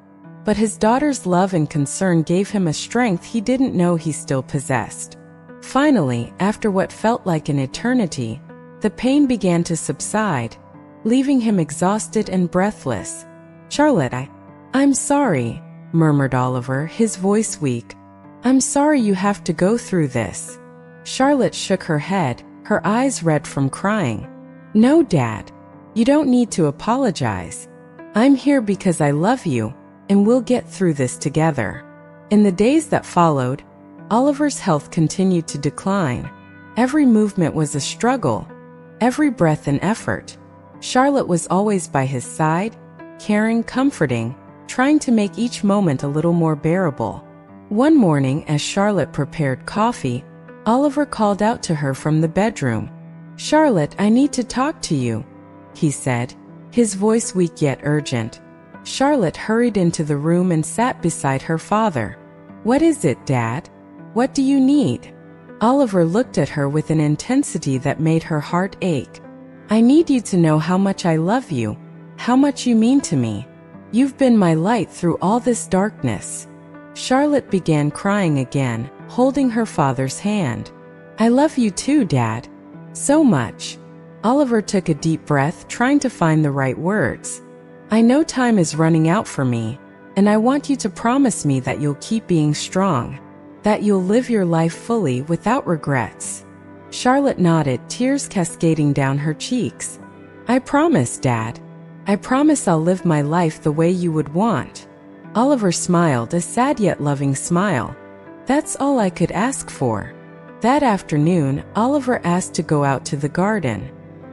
[SPEAKER 1] but his daughter's love and concern gave him a strength he didn't know he still possessed. Finally, after what felt like an eternity, the pain began to subside, leaving him exhausted and breathless. "Charlotte, I'm sorry," murmured Oliver, his voice weak. "I'm sorry you have to go through this." Charlotte shook her head, her eyes red from crying. "No, Dad. You don't need to apologize. I'm here because I love you, and we'll get through this together." In the days that followed, Oliver's health continued to decline. Every movement was a struggle, every breath an effort. Charlotte was always by his side, caring, comforting, trying to make each moment a little more bearable. One morning, as Charlotte prepared coffee, Oliver called out to her from the bedroom. "Charlotte, I need to talk to you," he said, his voice weak yet urgent. Charlotte hurried into the room and sat beside her father. "What is it, Dad? What do you need?" Oliver looked at her with an intensity that made her heart ache. "I need you to know how much I love you, how much you mean to me. You've been my light through all this darkness." Charlotte began crying again, holding her father's hand. "I love you too, Dad. So much." Oliver took a deep breath, trying to find the right words. "I know time is running out for me, and I want you to promise me that you'll keep being strong, that you'll live your life fully without regrets." Charlotte nodded, tears cascading down her cheeks. "I promise, Dad. I promise I'll live my life the way you would want." Oliver smiled, a sad yet loving smile. "That's all I could ask for." That afternoon, Oliver asked to go out to the garden.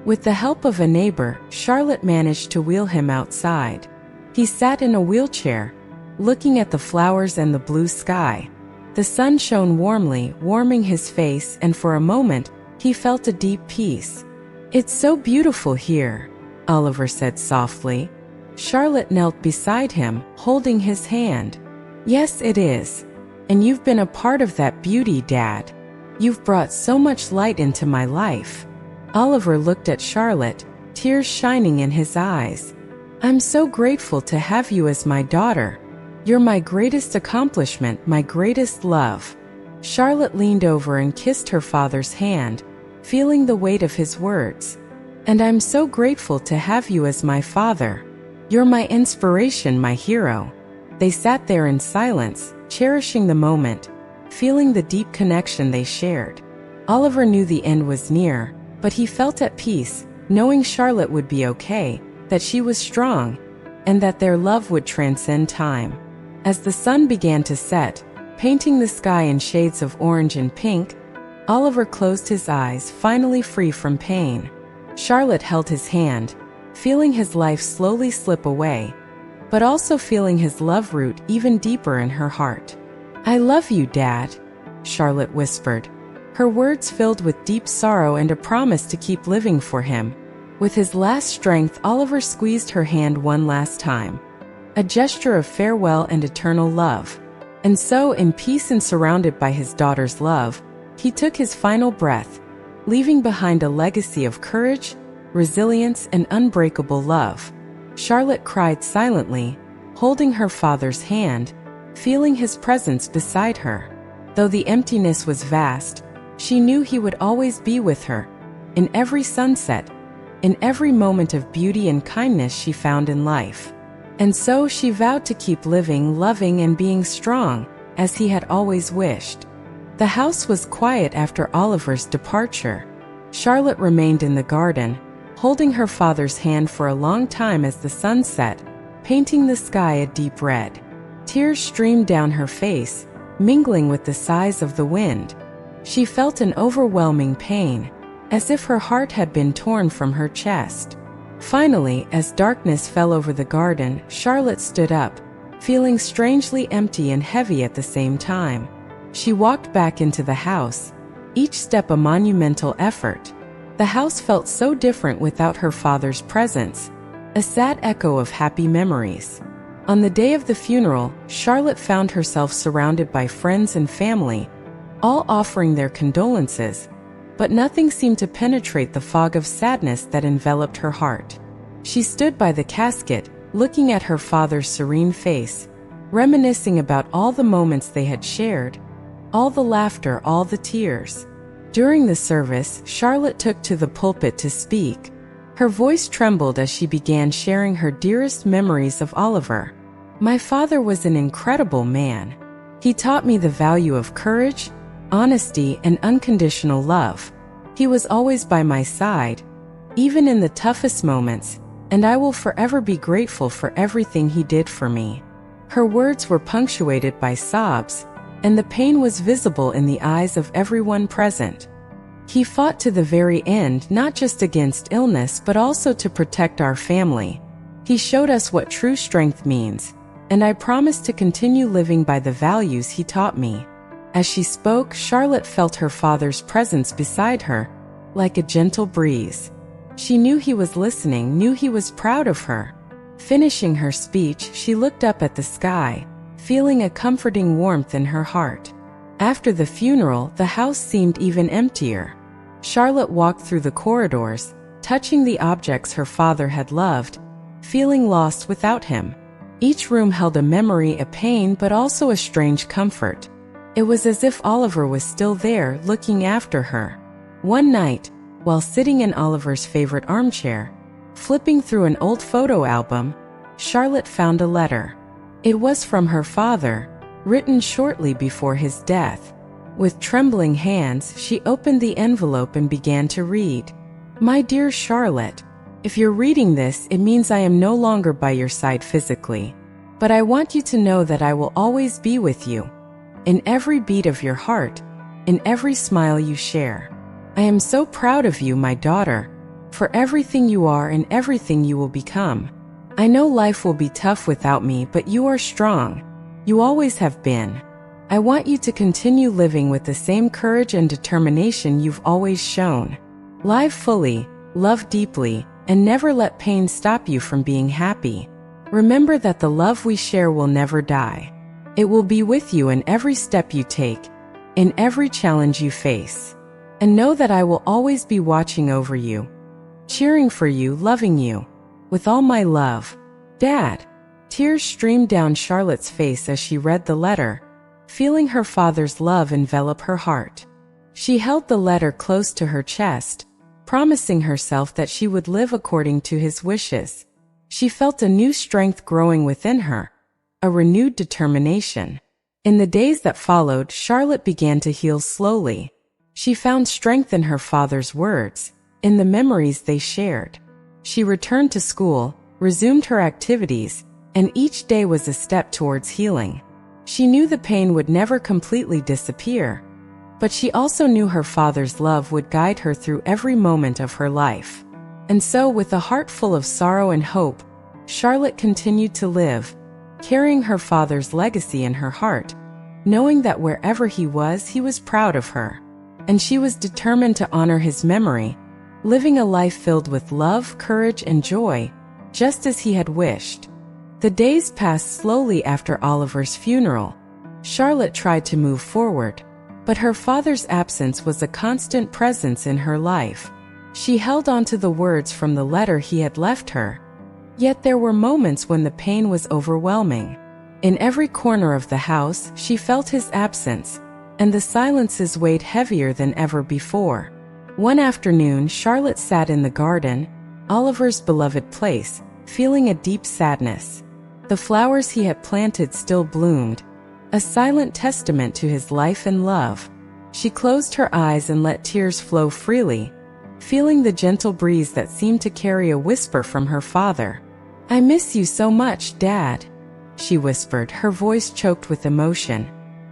[SPEAKER 1] With the help of a neighbor, Charlotte managed to wheel him outside. He sat in a wheelchair, looking at the flowers and the blue sky. The sun shone warmly, warming his face, and for a moment, he felt a deep peace. "It's so beautiful here," Oliver said softly. Charlotte knelt beside him, holding his hand. "Yes, it is. And you've been a part of that beauty, Dad. You've brought so much light into my life." Oliver looked at Charlotte, tears shining in his eyes. "I'm so grateful to have you as my daughter. You're my greatest accomplishment, my greatest love." Charlotte leaned over and kissed her father's hand, feeling the weight of his words. "And I'm so grateful to have you as my father. You're my inspiration, my hero." They sat there in silence, cherishing the moment, feeling the deep connection they shared. Oliver knew the end was near, but he felt at peace, knowing Charlotte would be okay, that she was strong, and that their love would transcend time. As the sun began to set, painting the sky in shades of orange and pink, Oliver closed his eyes, finally free from pain. Charlotte held his hand, feeling his life slowly slip away, but also feeling his love root even deeper in her heart. "I love you, Dad," Charlotte whispered, her words filled with deep sorrow and a promise to keep living for him. With his last strength, Oliver squeezed her hand one last time, a gesture of farewell and eternal love. And so, in peace and surrounded by his daughter's love, he took his final breath, leaving behind a legacy of courage, resilience, and unbreakable love. Charlotte cried silently, holding her father's hand, feeling his presence beside her. Though the emptiness was vast, she knew he would always be with her, in every sunset, in every moment of beauty and kindness she found in life. And so she vowed to keep living, loving, and being strong, as he had always wished. The house was quiet after Oliver's departure. Charlotte remained in the garden, holding her father's hand for a long time as the sun set, painting the sky a deep red. Tears streamed down her face, mingling with the sighs of the wind. She felt an overwhelming pain, as if her heart had been torn from her chest. Finally, as darkness fell over the garden, Charlotte stood up, feeling strangely empty and heavy at the same time. She walked back into the house, each step a monumental effort. The house felt so different without her father's presence, a sad echo of happy memories. On the day of the funeral, Charlotte found herself surrounded by friends and family, all offering their condolences, but nothing seemed to penetrate the fog of sadness that enveloped her heart. She stood by the casket, looking at her father's serene face, reminiscing about all the moments they had shared, all the laughter, all the tears. During the service, Charlotte took to the pulpit to speak. Her voice trembled as she began sharing her dearest memories of Oliver. "My father was an incredible man. He taught me the value of courage, honesty, and unconditional love. He was always by my side, even in the toughest moments, and I will forever be grateful for everything he did for me." Her words were punctuated by sobs, and the pain was visible in the eyes of everyone present. "He fought to the very end, not just against illness but also to protect our family. He showed us what true strength means, and I promise to continue living by the values he taught me." As she spoke, Charlotte felt her father's presence beside her, like a gentle breeze. She knew he was listening, knew he was proud of her. Finishing her speech, she looked up at the sky, feeling a comforting warmth in her heart. After the funeral, the house seemed even emptier. Charlotte walked through the corridors, touching the objects her father had loved, feeling lost without him. Each room held a memory, a pain, but also a strange comfort. It was as if Oliver was still there, looking after her. One night, while sitting in Oliver's favorite armchair, flipping through an old photo album, Charlotte found a letter. It was from her father, written shortly before his death. With trembling hands, she opened the envelope and began to read. "My dear Charlotte, if you're reading this, it means I am no longer by your side physically. But I want you to know that I will always be with you. In every beat of your heart, in every smile you share. I am so proud of you, my daughter, for everything you are and everything you will become. I know life will be tough without me, but you are strong. You always have been. I want you to continue living with the same courage and determination you've always shown. Live fully, love deeply, and never let pain stop you from being happy. Remember that the love we share will never die. It will be with you in every step you take, in every challenge you face. And know that I will always be watching over you, cheering for you, loving you. With all my love, Dad." Tears streamed down Charlotte's face as she read the letter, feeling her father's love envelop her heart. She held the letter close to her chest, promising herself that she would live according to his wishes. She felt a new strength growing within her, a renewed determination. In the days that followed, Charlotte began to heal slowly. She found strength in her father's words, in the memories they shared. She returned to school, resumed her activities, and each day was a step towards healing. She knew the pain would never completely disappear, but she also knew her father's love would guide her through every moment of her life. And so, with a heart full of sorrow and hope, Charlotte continued to live, carrying her father's legacy in her heart, knowing that wherever he was proud of her. And she was determined to honor his memory, living a life filled with love, courage, and joy, just as he had wished. The days passed slowly after Oliver's funeral. Charlotte tried to move forward, but her father's absence was a constant presence in her life. She held on to the words from the letter he had left her. Yet there were moments when the pain was overwhelming. In every corner of the house, she felt his absence, and the silences weighed heavier than ever before. One afternoon, Charlotte sat in the garden, Oliver's beloved place, feeling a deep sadness. The flowers he had planted still bloomed, a silent testament to his life and love. She closed her eyes and let tears flow freely, feeling the gentle breeze that seemed to carry a whisper from her father. "I miss you so much, Dad," she whispered, her voice choked with emotion.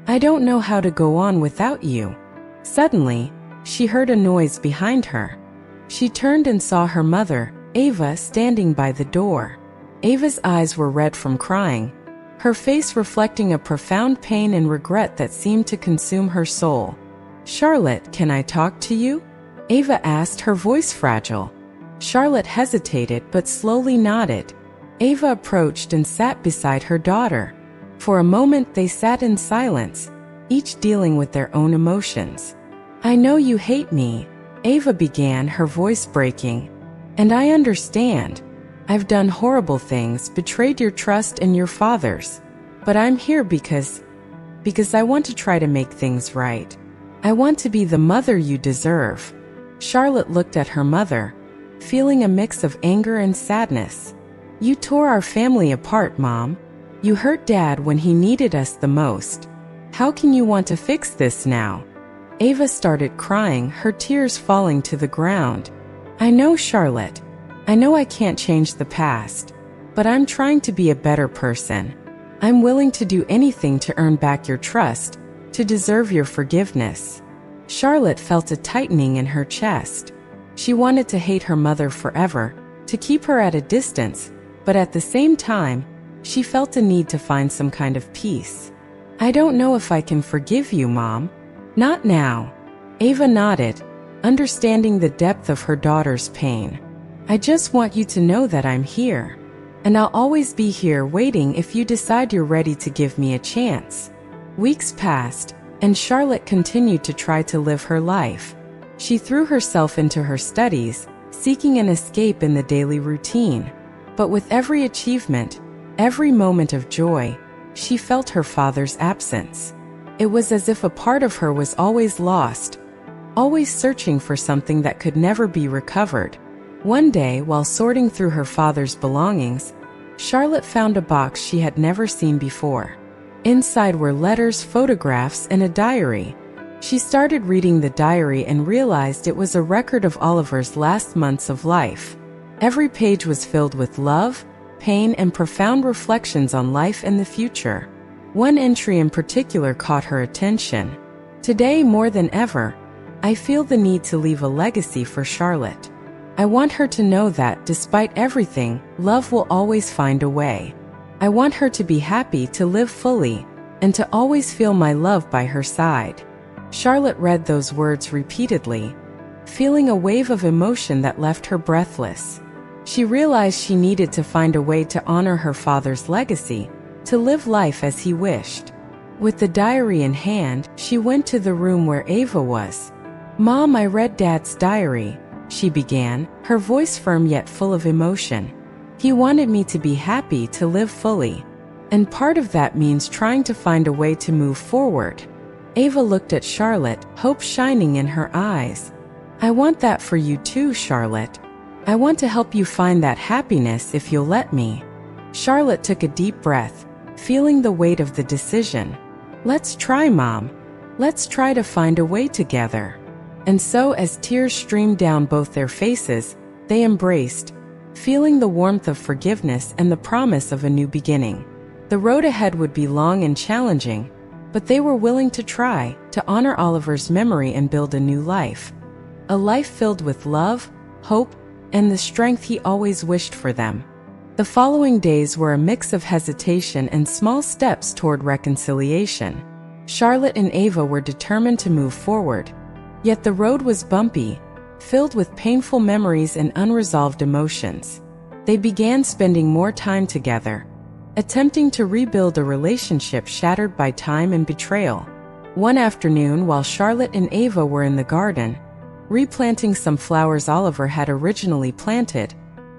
[SPEAKER 1] "I don't know how to go on without you." Suddenly, she heard a noise behind her. She turned and saw her mother, Ava, standing by the door. Ava's eyes were red from crying, her face reflecting a profound pain and regret that seemed to consume her soul. "Charlotte, can I talk to you?" Ava asked, her voice fragile. Charlotte hesitated but slowly nodded. Ava approached and sat beside her daughter. For a moment they sat in silence, each dealing with their own emotions. "I know you hate me," Ava began, her voice breaking. "And I understand. I've done horrible things, betrayed your trust and your father's. But I'm here because I want to try to make things right. I want to be the mother you deserve." Charlotte looked at her mother, feeling a mix of anger and sadness. "You tore our family apart, Mom. You hurt Dad when he needed us the most. How can you want to fix this now?" Ava started crying, her tears falling to the ground. "I know, Charlotte. I know I can't change the past. But I'm trying to be a better person. I'm willing to do anything to earn back your trust, to deserve your forgiveness." Charlotte felt a tightening in her chest. She wanted to hate her mother forever, to keep her at a distance, but at the same time, she felt a need to find some kind of peace. "I don't know if I can forgive you, Mom. Not now." Ava nodded, understanding the depth of her daughter's pain. "I just want you to know that I'm here. And I'll always be here waiting if you decide you're ready to give me a chance." Weeks passed, and Charlotte continued to try to live her life. She threw herself into her studies, seeking an escape in the daily routine. But with every achievement, every moment of joy, she felt her father's absence. It was as if a part of her was always lost, always searching for something that could never be recovered. One day, while sorting through her father's belongings, Charlotte found a box she had never seen before. Inside were letters, photographs, and a diary. She started reading the diary and realized it was a record of Oliver's last months of life. Every page was filled with love, pain, and profound reflections on life and the future. One entry in particular caught her attention. "Today, more than ever, I feel the need to leave a legacy for Charlotte. I want her to know that, despite everything, love will always find a way. I want her to be happy, to live fully, and to always feel my love by her side." Charlotte read those words repeatedly, feeling a wave of emotion that left her breathless. She realized she needed to find a way to honor her father's legacy, to live life as he wished. With the diary in hand, she went to the room where Ava was. "Mom, I read Dad's diary," she began, her voice firm yet full of emotion. "He wanted me to be happy, to live fully. And part of that means trying to find a way to move forward." Ava looked at Charlotte, hope shining in her eyes. "I want that for you too, Charlotte. I want to help you find that happiness if you'll let me." Charlotte took a deep breath, feeling the weight of the decision. "Let's try, Mom. Let's try to find a way together." And so, as tears streamed down both their faces, they embraced, feeling the warmth of forgiveness and the promise of a new beginning. The road ahead would be long and challenging, but they were willing to try, to honor Oliver's memory and build a new life. A life filled with love, hope, and the strength he always wished for them. The following days were a mix of hesitation and small steps toward reconciliation. Charlotte and Ava were determined to move forward. Yet the road was bumpy, filled with painful memories and unresolved emotions. They began spending more time together, attempting to rebuild a relationship shattered by time and betrayal. One afternoon, while Charlotte and Ava were in the garden, replanting some flowers Oliver had originally planted,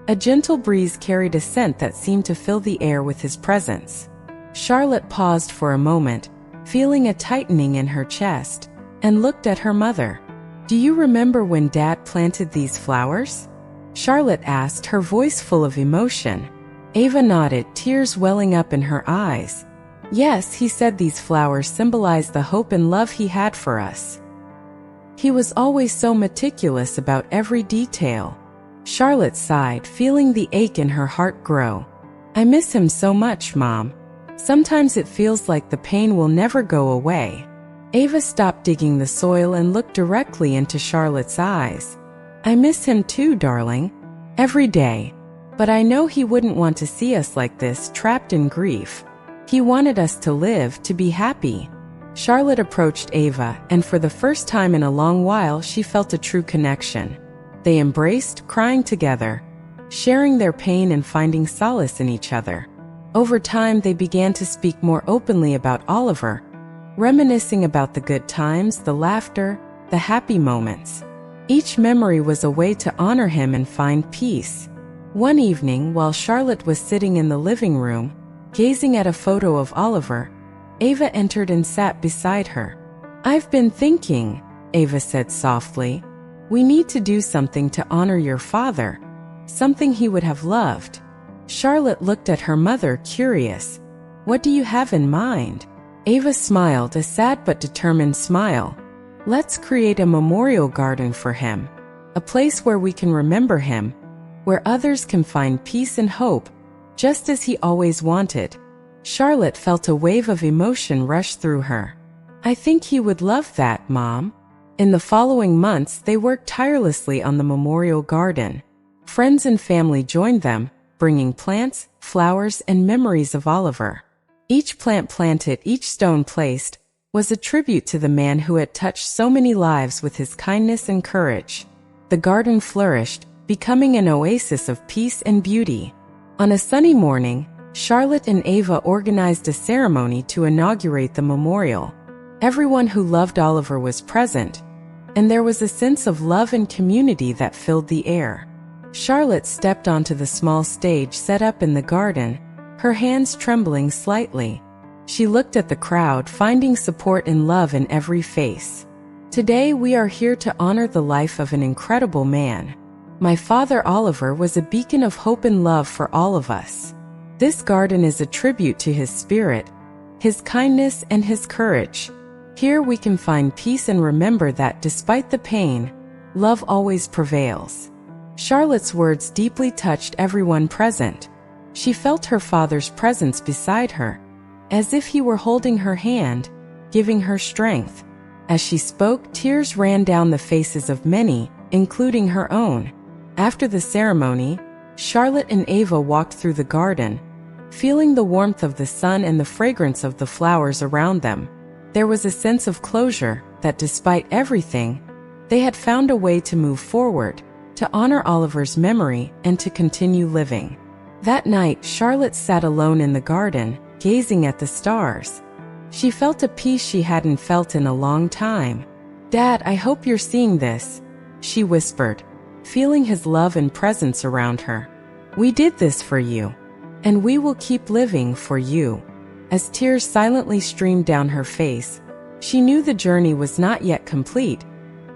[SPEAKER 1] a gentle breeze carried a scent that seemed to fill the air with his presence. Charlotte paused for a moment, feeling a tightening in her chest, and looked at her mother. "Do you remember when Dad planted these flowers?" Charlotte asked, her voice full of emotion. Ava nodded, tears welling up in her eyes. "Yes, he said these flowers symbolize the hope and love he had for us. He was always so meticulous about every detail." Charlotte sighed, feeling the ache in her heart grow. "I miss him so much, Mom. Sometimes it feels like the pain will never go away." Ava stopped digging the soil and looked directly into Charlotte's eyes. "I miss him too, darling. Every day. But I know he wouldn't want to see us like this, trapped in grief. He wanted us to live, to be happy." Charlotte approached Ava, and for the first time in a long while she felt a true connection. They embraced, crying together, sharing their pain and finding solace in each other. Over time, they began to speak more openly about Oliver, reminiscing about the good times, the laughter, the happy moments. Each memory was a way to honor him and find peace. One evening, while Charlotte was sitting in the living room, gazing at a photo of Oliver, Ava entered and sat beside her. "I've been thinking," Ava said softly, "we need to do something to honor your father, something he would have loved." Charlotte looked at her mother, curious. "What do you have in mind?" Ava smiled, a sad but determined smile. "Let's create a memorial garden for him, a place where we can remember him, where others can find peace and hope, just as he always wanted." Charlotte felt a wave of emotion rush through her. "I think he would love that, Mom." In the following months, they worked tirelessly on the memorial garden. Friends and family joined them, bringing plants, flowers, and memories of Oliver. Each plant planted, each stone placed, was a tribute to the man who had touched so many lives with his kindness and courage. The garden flourished, becoming an oasis of peace and beauty. On a sunny morning, Charlotte and Ava organized a ceremony to inaugurate the memorial. Everyone who loved Oliver was present, and there was a sense of love and community that filled the air. Charlotte stepped onto the small stage set up in the garden, her hands trembling slightly. She looked at the crowd, finding support and love in every face. "Today we are here to honor the life of an incredible man. My father Oliver was a beacon of hope and love for all of us. This garden is a tribute to his spirit, his kindness, and his courage. Here we can find peace and remember that despite the pain, love always prevails." Charlotte's words deeply touched everyone present. She felt her father's presence beside her, as if he were holding her hand, giving her strength. As she spoke, tears ran down the faces of many, including her own. After the ceremony, Charlotte and Ava walked through the garden, feeling the warmth of the sun and the fragrance of the flowers around them. There was a sense of closure that despite everything, they had found a way to move forward, to honor Oliver's memory, and to continue living. That night, Charlotte sat alone in the garden, gazing at the stars. She felt a peace she hadn't felt in a long time. "Dad, I hope you're seeing this," she whispered, feeling his love and presence around her. "We did this for you, and we will keep living for you." As tears silently streamed down her face, she knew the journey was not yet complete,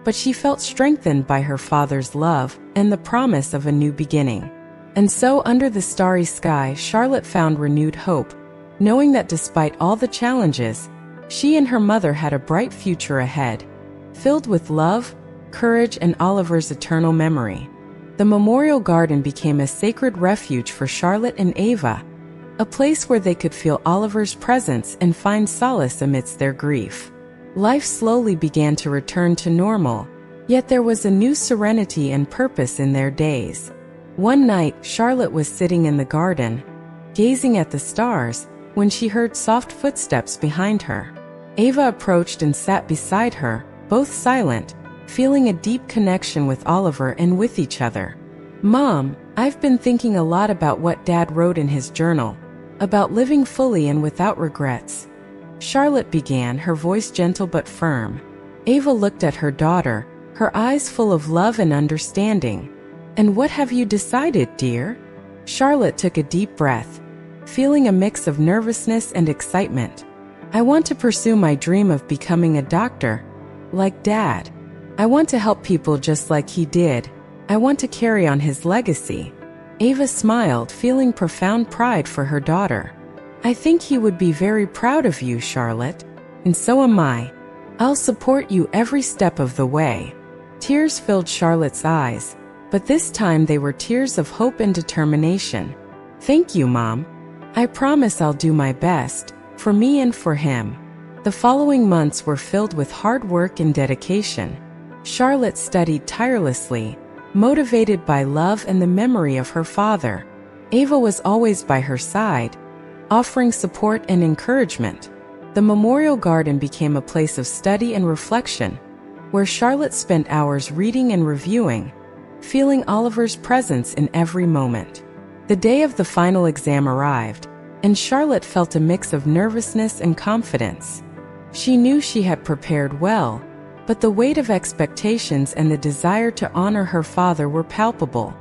[SPEAKER 1] but she felt strengthened by her father's love and the promise of a new beginning. And so, under the starry sky, Charlotte found renewed hope, knowing that despite all the challenges, she and her mother had a bright future ahead, filled with love, courage, and Oliver's eternal memory. The memorial garden became a sacred refuge for Charlotte and Ava, a place where they could feel Oliver's presence and find solace amidst their grief. Life slowly began to return to normal, yet there was a new serenity and purpose in their days. One night, Charlotte was sitting in the garden, gazing at the stars, when she heard soft footsteps behind her. Ava approached and sat beside her, both silent, feeling a deep connection with Oliver and with each other. "Mom, I've been thinking a lot about what Dad wrote in his journal, about living fully and without regrets." Charlotte began, her voice gentle but firm. Ava looked at her daughter, her eyes full of love and understanding. "And what have you decided, dear?" Charlotte took a deep breath, feeling a mix of nervousness and excitement. "I want to pursue my dream of becoming a doctor, like Dad. I want to help people just like he did. I want to carry on his legacy." Ava smiled, feeling profound pride for her daughter. "I think he would be very proud of you, Charlotte. And so am I. I'll support you every step of the way." Tears filled Charlotte's eyes, but this time they were tears of hope and determination. "Thank you, Mom. I promise I'll do my best, for me and for him." The following months were filled with hard work and dedication. Charlotte studied tirelessly, motivated by love and the memory of her father. Ava was always by her side, offering support and encouragement. The memorial garden became a place of study and reflection, where Charlotte spent hours reading and reviewing, feeling Oliver's presence in every moment. The day of the final exam arrived, and Charlotte felt a mix of nervousness and confidence. She knew she had prepared well, but the weight of expectations and the desire to honor her father were palpable.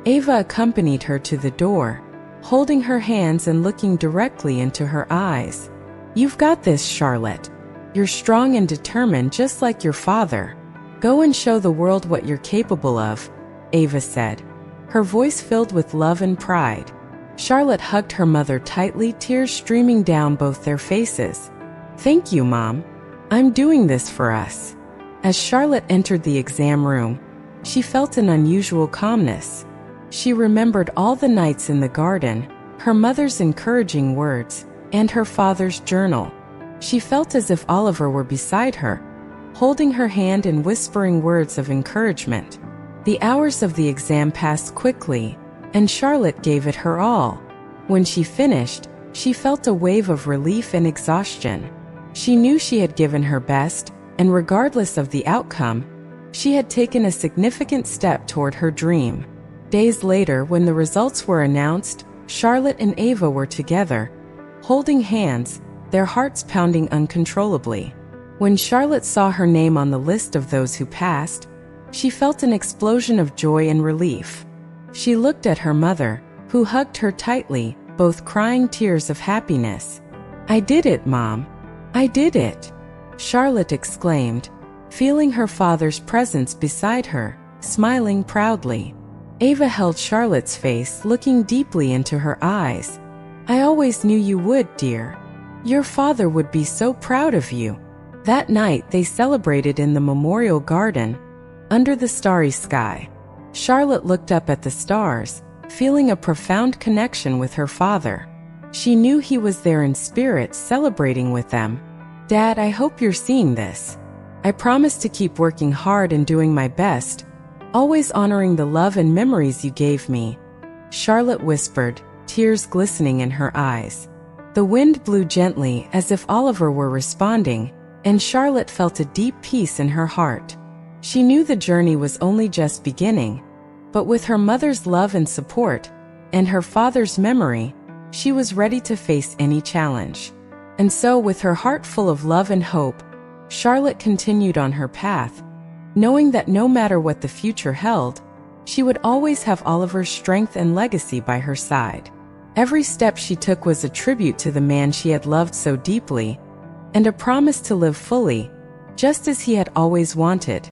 [SPEAKER 1] Ava accompanied her to the door, holding her hands and looking directly into her eyes. "You've got this, Charlotte. You're strong and determined just like your father. Go and show the world what you're capable of," Ava said, her voice filled with love and pride. Charlotte hugged her mother tightly, tears streaming down both their faces. "Thank you, Mom. I'm doing this for us." As Charlotte entered the exam room, she felt an unusual calmness. She remembered all the nights in the garden, her mother's encouraging words, and her father's journal. She felt as if Oliver were beside her, holding her hand and whispering words of encouragement. The hours of the exam passed quickly, and Charlotte gave it her all. When she finished, she felt a wave of relief and exhaustion. She knew she had given her best, and regardless of the outcome, she had taken a significant step toward her dream. Days later, when the results were announced, Charlotte and Ava were together, holding hands, their hearts pounding uncontrollably. When Charlotte saw her name on the list of those who passed, she felt an explosion of joy and relief. She looked at her mother, who hugged her tightly, both crying tears of happiness. "I did it, Mom. I did it," Charlotte exclaimed, feeling her father's presence beside her, smiling proudly. Ava held Charlotte's face, looking deeply into her eyes. "I always knew you would, dear. Your father would be so proud of you." That night they celebrated in the memorial garden, under the starry sky. Charlotte looked up at the stars, feeling a profound connection with her father. She knew he was there in spirit, celebrating with them. "Dad, I hope you're seeing this. I promise to keep working hard and doing my best, always honoring the love and memories you gave me," Charlotte whispered, tears glistening in her eyes. The wind blew gently as if Oliver were responding, and Charlotte felt a deep peace in her heart. She knew the journey was only just beginning, but with her mother's love and support, and her father's memory, she was ready to face any challenge. And so, with her heart full of love and hope, Charlotte continued on her path, knowing that no matter what the future held, she would always have Oliver's strength and legacy by her side. Every step she took was a tribute to the man she had loved so deeply, and a promise to live fully, just as he had always wanted.